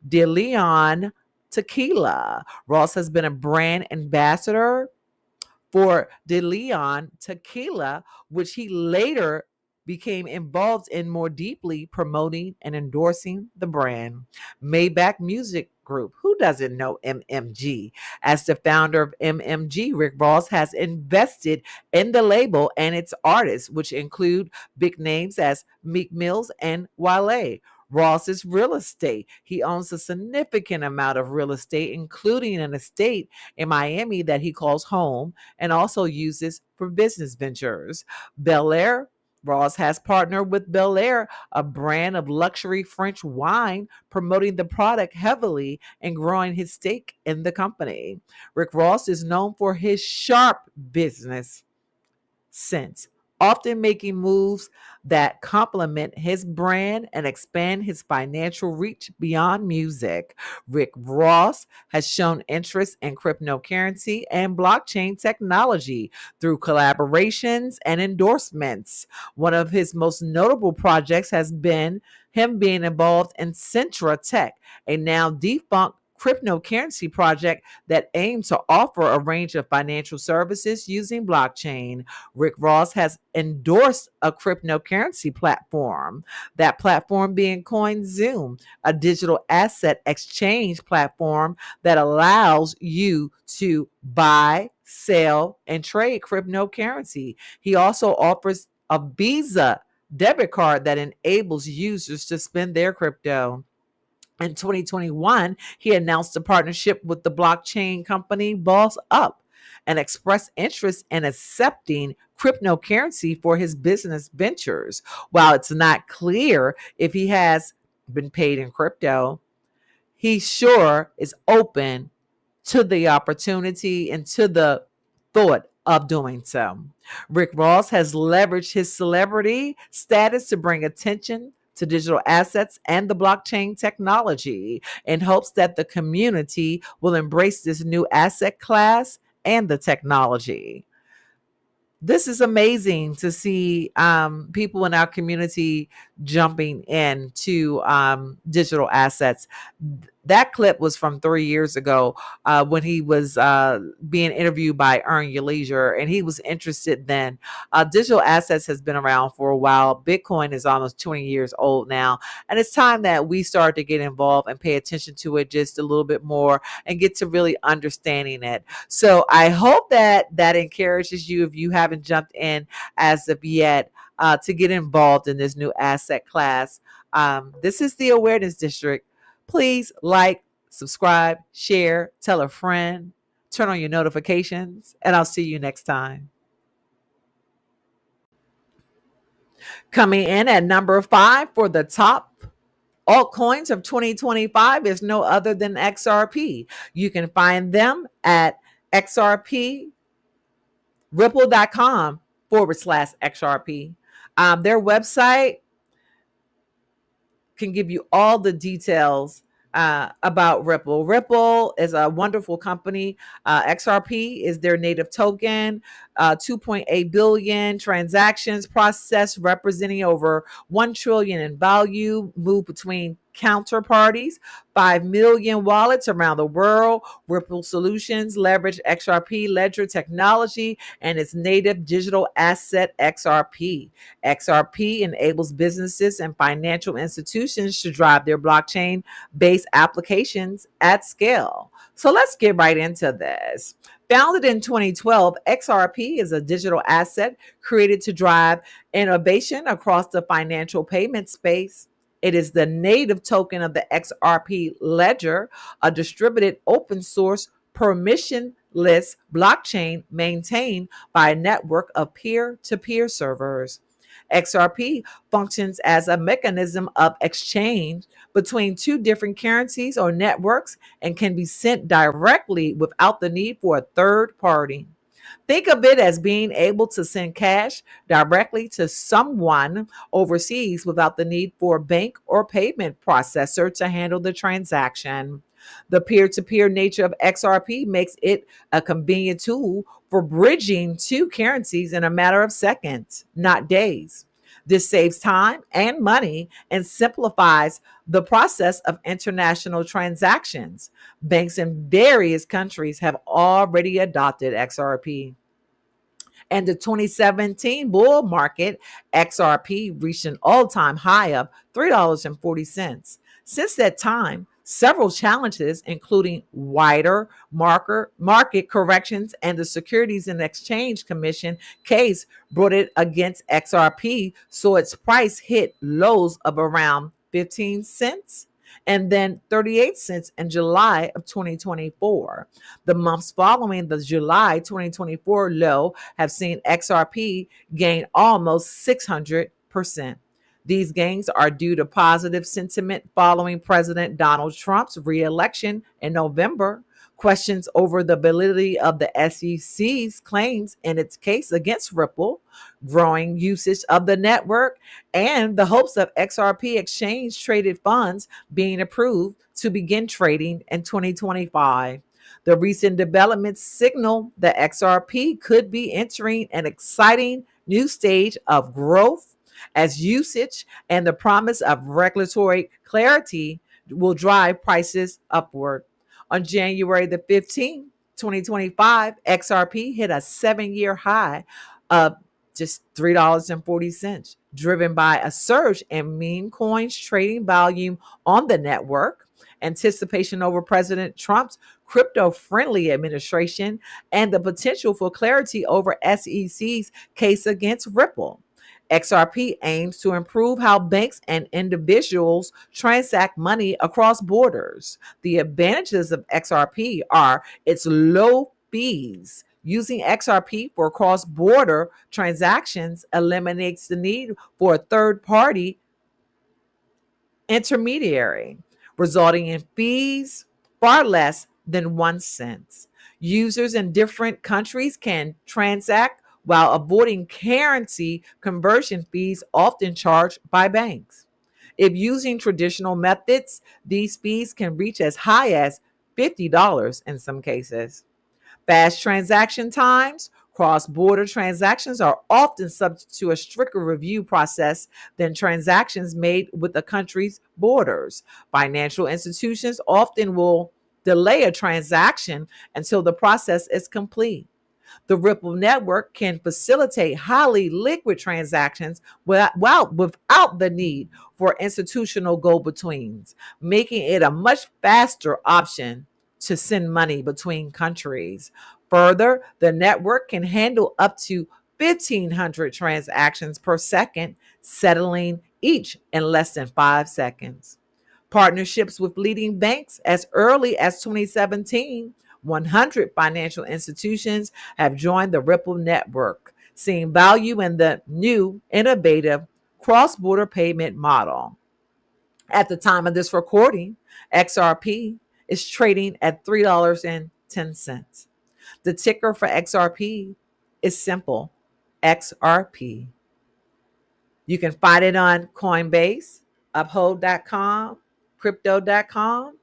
DeLeon Tequila. Ross has been a brand ambassador for DeLeon Tequila, which he later became involved in more deeply promoting and endorsing the brand. Maybach Music Group. Who doesn't know MMG? As the founder of MMG, Rick Ross has invested in the label and its artists, which include big names as Meek Mills and Wale. Ross's real estate. He owns a significant amount of real estate, including an estate in Miami that he calls home and also uses for business ventures. Bel Air. Ross has partnered with Bel Air, a brand of luxury French wine, promoting the product heavily and growing his stake in the company. Rick Ross is known for his sharp business sense, often making moves that complement his brand and expand his financial reach beyond music. Rick Ross has shown interest in cryptocurrency and blockchain technology through collaborations and endorsements. One of his most notable projects has been him being involved in Centra Tech, a now defunct cryptocurrency project that aims to offer a range of financial services using blockchain. Rick Ross has endorsed a cryptocurrency platform, that platform being CoinZoom, a digital asset exchange platform that allows you to buy, sell, and trade cryptocurrency. He also offers a Visa debit card that enables users to spend their crypto. In 2021, he announced a partnership with the blockchain company Boss Up and expressed interest in accepting cryptocurrency for his business ventures. While it's not clear if he has been paid in crypto, he sure is open to the opportunity and to the thought of doing so. Rick Ross has leveraged his celebrity status to bring attention to digital assets and the blockchain technology in hopes that the community will embrace this new asset class and the technology. This is amazing to see people in our community jumping into digital assets. That clip was from 3 years ago when he was being interviewed by Earn Your Leisure, and he was interested then. Digital assets has been around for a while. Bitcoin is almost 20 years old now, and it's time that we start to get involved and pay attention to it just a little bit more and get to really understanding it. So I hope that that encourages you, if you haven't jumped in as of yet, to get involved in this new asset class. This is the Awareness District. Please like, subscribe, share, tell a friend, turn on your notifications, and I'll see you next time. Coming in at number 5 for the top altcoins of 2025 is no other than XRP. You can find them at xrpripple.com/XRP. Their website can give you all the details about Ripple. Ripple is a wonderful company. XRP is their native token. 2.8 billion transactions processed, representing over 1 trillion in value, moved between counterparties, 5 million wallets around the world. Ripple Solutions leverage XRP ledger technology and its native digital asset XRP. XRP enables businesses and financial institutions to drive their blockchain based applications at scale. So let's get right into this. Founded in 2012, XRP is a digital asset created to drive innovation across the financial payment space. It is the native token of the XRP ledger, a distributed open source permissionless blockchain maintained by a network of peer-to-peer servers. XRP functions as a mechanism of exchange between two different currencies or networks and can be sent directly without the need for a third party. Think of it as being able to send cash directly to someone overseas without the need for a bank or payment processor to handle the transaction. The peer to peer nature of XRP makes it a convenient tool for bridging two currencies in a matter of seconds, not days. This saves time and money and simplifies the process of international transactions. Banks in various countries have already adopted XRP. And the 2017 bull market, XRP reached an all time high of $3.40. Since that time, several challenges, including wider market corrections and the Securities and Exchange Commission case brought it against XRP, so its price hit lows of around 15 cents and then 38 cents in July of 2024. The months following the July 2024 low have seen XRP gain almost 600%. These gains are due to positive sentiment following President Donald Trump's re-election in November. Questions over the validity of the SEC's claims in its case against Ripple, growing usage of the network, and the hopes of XRP exchange traded funds being approved to begin trading in 2025. The recent developments signal that XRP could be entering an exciting new stage of growth as usage and the promise of regulatory clarity will drive prices upward. On January the 15th, 2025, XRP hit a 7-year high of just $3.40, driven by a surge in meme coins trading volume on the network, anticipation over President Trump's crypto friendly administration, and the potential for clarity over SEC's case against Ripple. XRP aims to improve how banks and individuals transact money across borders. The advantages of XRP are its low fees. Using XRP for cross border transactions eliminates the need for a third party intermediary, resulting in fees far less than 1 cent. Users in different countries can transact while avoiding currency conversion fees often charged by banks. If using traditional methods, these fees can reach as high as $50 in some cases. Fast transaction times, Cross-border transactions are often subject to a stricter review process than transactions made with a country's borders. Financial institutions often will delay a transaction until the process is complete. The Ripple network can facilitate highly liquid transactions without the need for institutional go betweens, making it a much faster option to send money between countries. Further, the network can handle up to 1,500 transactions per second, settling each in less than 5 seconds. Partnerships with leading banks as early as 2017, 100 financial institutions have joined the Ripple network, seeing value in the new, innovative cross border payment model. At the time of this recording, XRP is trading at $3.10. The ticker for XRP is simple XRP. You can find it on Coinbase, uphold.com, crypto.com,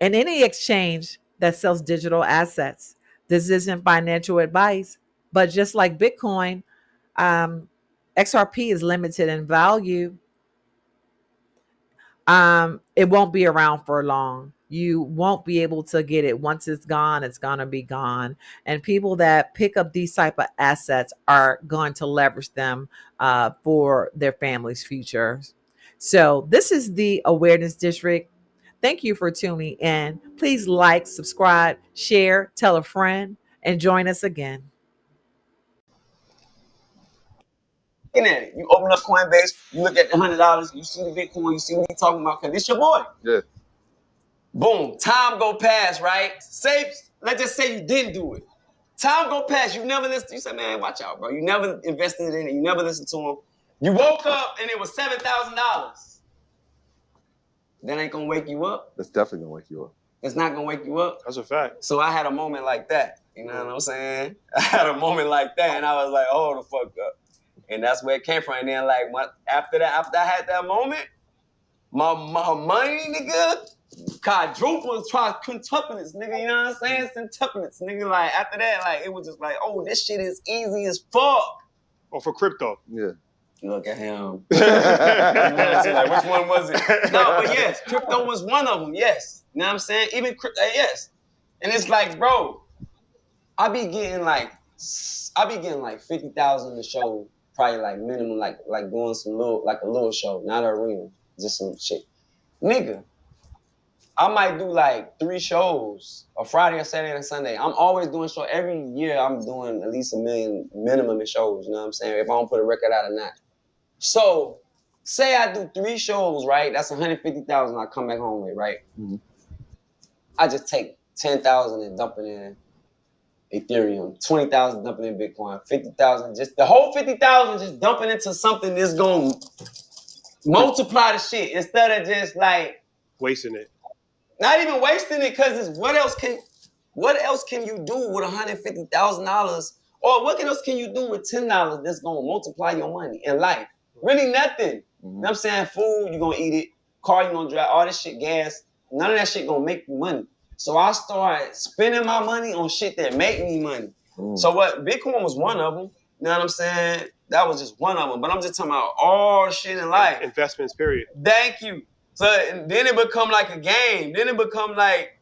and any exchange that sells digital assets. This isn't financial advice, but just like Bitcoin, XRP is limited in value. It won't be around for long. You won't be able to get it. Once it's gone, it's gonna be gone. And people that pick up these type of assets are going to leverage them for their family's futures. So this is the Awareness District. Thank you for tuning in. Please like, subscribe, share, tell a friend, and join us again. Looking at it, you open up Coinbase, you look at the $100, you see the Bitcoin, you see what he's talking about, because it's your boy. Yeah. Boom, time go past, right? Say, let's just say you didn't do it. Time go past, you never listened. You said, man, watch out, bro. You never invested in it. You never listened to him. You woke up and it was $7,000. That ain't gonna wake you up. That's definitely gonna wake you up. It's not gonna wake you up. That's a fact. So I had a moment like that. You know what I'm saying? I had a moment like that, and I was like, hold the fuck up. And that's where it came from. And then, like, after I had that moment, my money, nigga, quadruples, quintuplets, nigga, you know what I'm saying? Centuplets, nigga. Like, after that, like, it was just like, oh, this shit is easy as fuck. Oh, for crypto. Yeah. You look at him. Like, which one was it? No, but yes, crypto was one of them, yes. You know what I'm saying? Even crypto, yes. And it's like, bro, I be getting like 50,000 a show, probably like minimum, like doing some a little show, not an arena, just some shit. Nigga, I might do like 3 shows, a Friday, a Saturday, and a Sunday. I'm always doing shows. Every year I'm doing at least 1 million minimum in shows, you know what I'm saying? If I don't put a record out or not. So, say I do 3 shows, right? That's 150,000 I come back home with, right? Mm-hmm. I just take 10,000 and dump it in Ethereum, 20,000 dumping in Bitcoin, 50,000, just the whole 50,000 just dumping into something that's gonna multiply the shit instead of just like wasting it. Not even wasting it, because it's what else can you do with $150,000, or what else can you do with $10 that's gonna multiply your money in life? Really nothing. Mm-hmm. You know what I'm saying? Food, you're gonna eat it. Car, you're gonna drive. All this shit, gas. None of that shit gonna make you money. So I started spending my money on shit that make me money. So what Bitcoin was one of them. You know what I'm saying? That was just one of them. But I'm just talking about all shit in life. Investments, period. Thank you. So then it become like a game. Then it become like,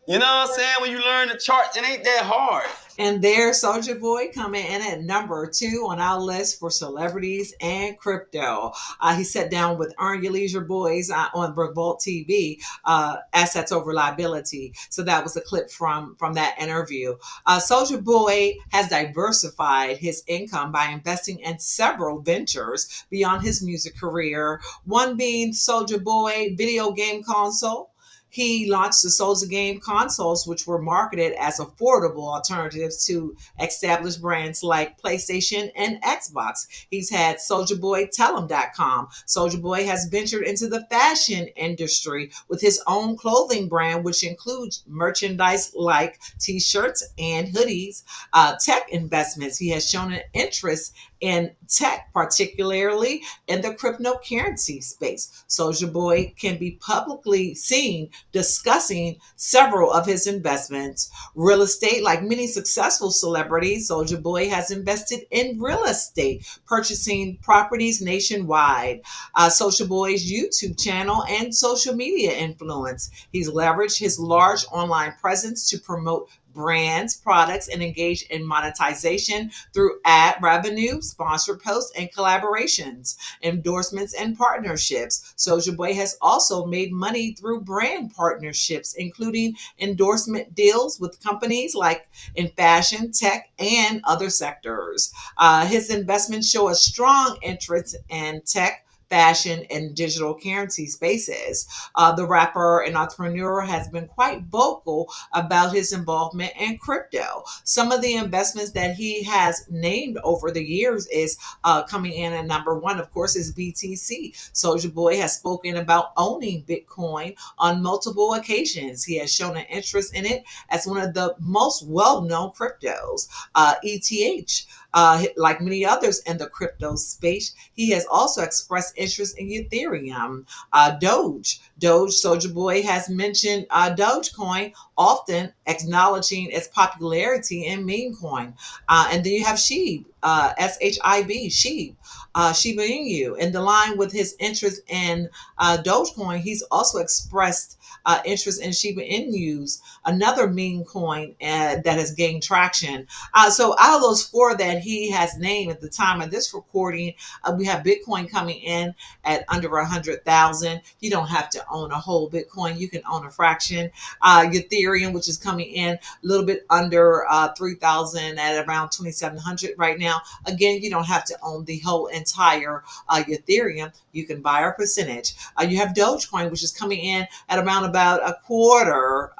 you know what I'm saying? When you learn the charts, it ain't that hard. And there's Soulja Boy coming in at number 2 on our list for celebrities and crypto. He sat down with Earn Your Leisure Boys on Revolt TV, Assets Over Liability. So that was a clip from that interview. Soulja Boy has diversified his income by investing in several ventures beyond his music career, one being Soulja Boy video game console. He launched the Soulja game consoles, which were marketed as affordable alternatives to established brands like PlayStation and Xbox. He's had SouljaBoyTellHim.com. Soulja Boy has ventured into the fashion industry with his own clothing brand, which includes merchandise like t-shirts and hoodies. Tech investments. He has shown an interest in tech, particularly in the cryptocurrency space. Soulja Boy can be publicly seen discussing several of his investments. Real estate, like many successful celebrities, Soulja Boy has invested in real estate, purchasing properties nationwide. Soulja Boy's YouTube channel and social media influence. He's leveraged his large online presence to promote brands, products, and engage in monetization through ad revenue, sponsored posts, and collaborations, endorsements, and partnerships. Soulja Boy has also made money through brand partnerships, including endorsement deals with companies like in fashion, tech, and other sectors. His investments show a strong interest in tech, fashion, and digital currency spaces. The rapper and entrepreneur has been quite vocal about his involvement in crypto. Some of the investments that he has named over the years is coming in at number one, of course, is BTC. Soulja Boy has spoken about owning Bitcoin on multiple occasions. He has shown an interest in it as one of the most well-known cryptos. ETH, like many others in the crypto space, he has also expressed interest in Ethereum. Doge, Soulja Boy has mentioned Dogecoin, often acknowledging its popularity in meme coin. And then you have Sheeb, SHIB, Sheeb, Shiba Inu. In the line with his interest in Dogecoin, he's also expressed interest in Shiba Inu's, another meme coin that has gained traction. So out of those four that he has named at the time of this recording, we have Bitcoin coming in at under 100,000. You don't have to own a whole Bitcoin. You can own a fraction. Ethereum, which is coming in a little bit under 3,000 at around 2,700 right now. Again, you don't have to own the whole entire Ethereum. You can buy a percentage. You have Dogecoin, which is coming in at around about a quarter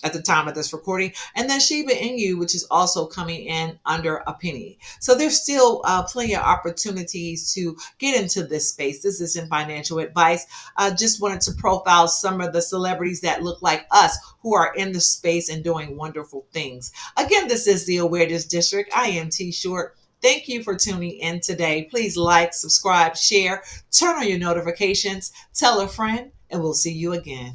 at the time of this recording, and then Shiba Inu, which is also coming in under a penny. So there's still plenty of opportunities to get into this space. This isn't financial advice. I just wanted to profile some of the celebrities that look like us who are in the space and doing wonderful things. Again, this is the Awareness District. I am T Short. Thank you for tuning in today. Please like, subscribe, share, turn on your notifications, tell a friend, and we'll see you again.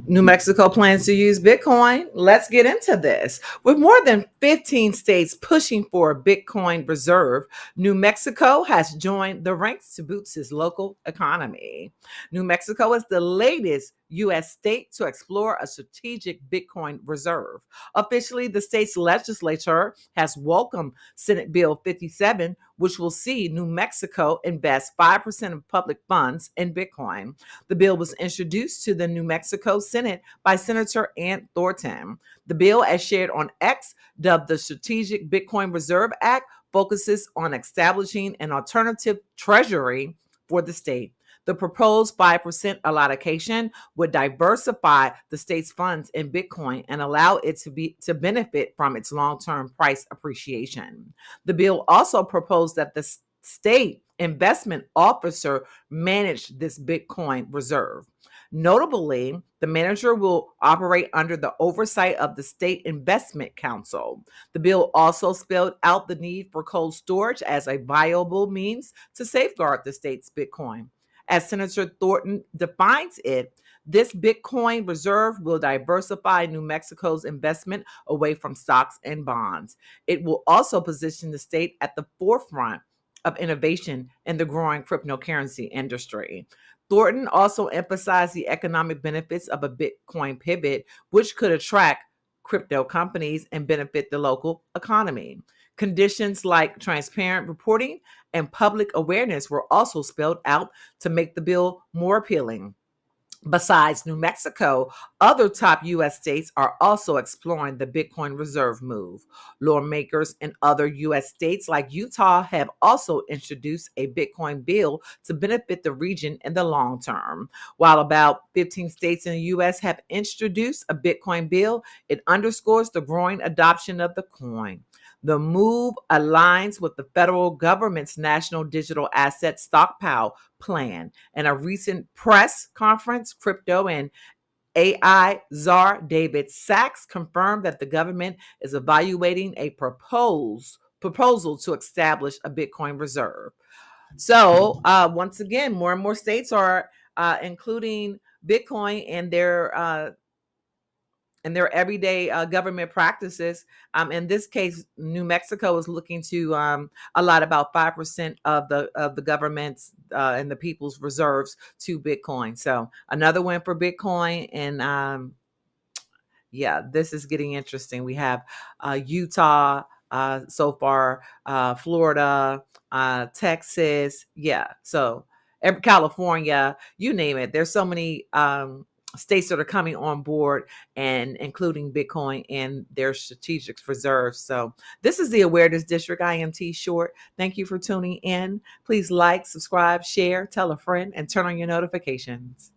New Mexico plans to use Bitcoin. Let's get into this. With more than 15 states pushing for a Bitcoin reserve, New Mexico has joined the ranks to boost its local economy. New Mexico is the latest U.S. state to explore a strategic Bitcoin reserve. Officially, the state's legislature has welcomed Senate Bill 57, which will see New Mexico invest 5% of public funds in Bitcoin. The bill was introduced to the New Mexico Senate by Senator Ant Thornton. The bill, as shared on X, dubbed the Strategic Bitcoin Reserve Act, focuses on establishing an alternative treasury for the state. The proposed 5% allocation would diversify the state's funds in Bitcoin and allow it to benefit from its long-term price appreciation. The bill also proposed that the state investment officer manage this Bitcoin reserve. Notably, the manager will operate under the oversight of the State Investment Council. The bill also spelled out the need for cold storage as a viable means to safeguard the state's Bitcoin. As Senator Thornton defines it, this Bitcoin reserve will diversify New Mexico's investment away from stocks and bonds. It will also position the state at the forefront of innovation in the growing cryptocurrency industry. Thornton also emphasized the economic benefits of a Bitcoin pivot, which could attract crypto companies and benefit the local economy. Conditions like transparent reporting and public awareness were also spelled out to make the bill more appealing. Besides New Mexico, other top U.S. states are also exploring the Bitcoin reserve move. Lawmakers in other U.S. states like Utah have also introduced a Bitcoin bill to benefit the region in the long term. While about 15 states in the U.S. have introduced a Bitcoin bill, it underscores the growing adoption of the coin. The move aligns with the federal government's National Digital Asset Stockpile plan. In a recent press conference, crypto and AI czar David Sachs confirmed that the government is evaluating a proposal to establish a Bitcoin reserve. So once again, more and more states are including Bitcoin in their everyday government practices. In this case, New Mexico is looking to allot about 5% of the government's and the people's reserves to Bitcoin. So another win for Bitcoin, and yeah, this is getting interesting. We have Utah so far, Florida, Texas. Yeah. So California, you name it. There's so many states that are coming on board and including Bitcoin in their strategic reserves. So this is the Awareness District IMT short. Thank you for tuning in. Please like, subscribe, share, tell a friend, and turn on your notifications.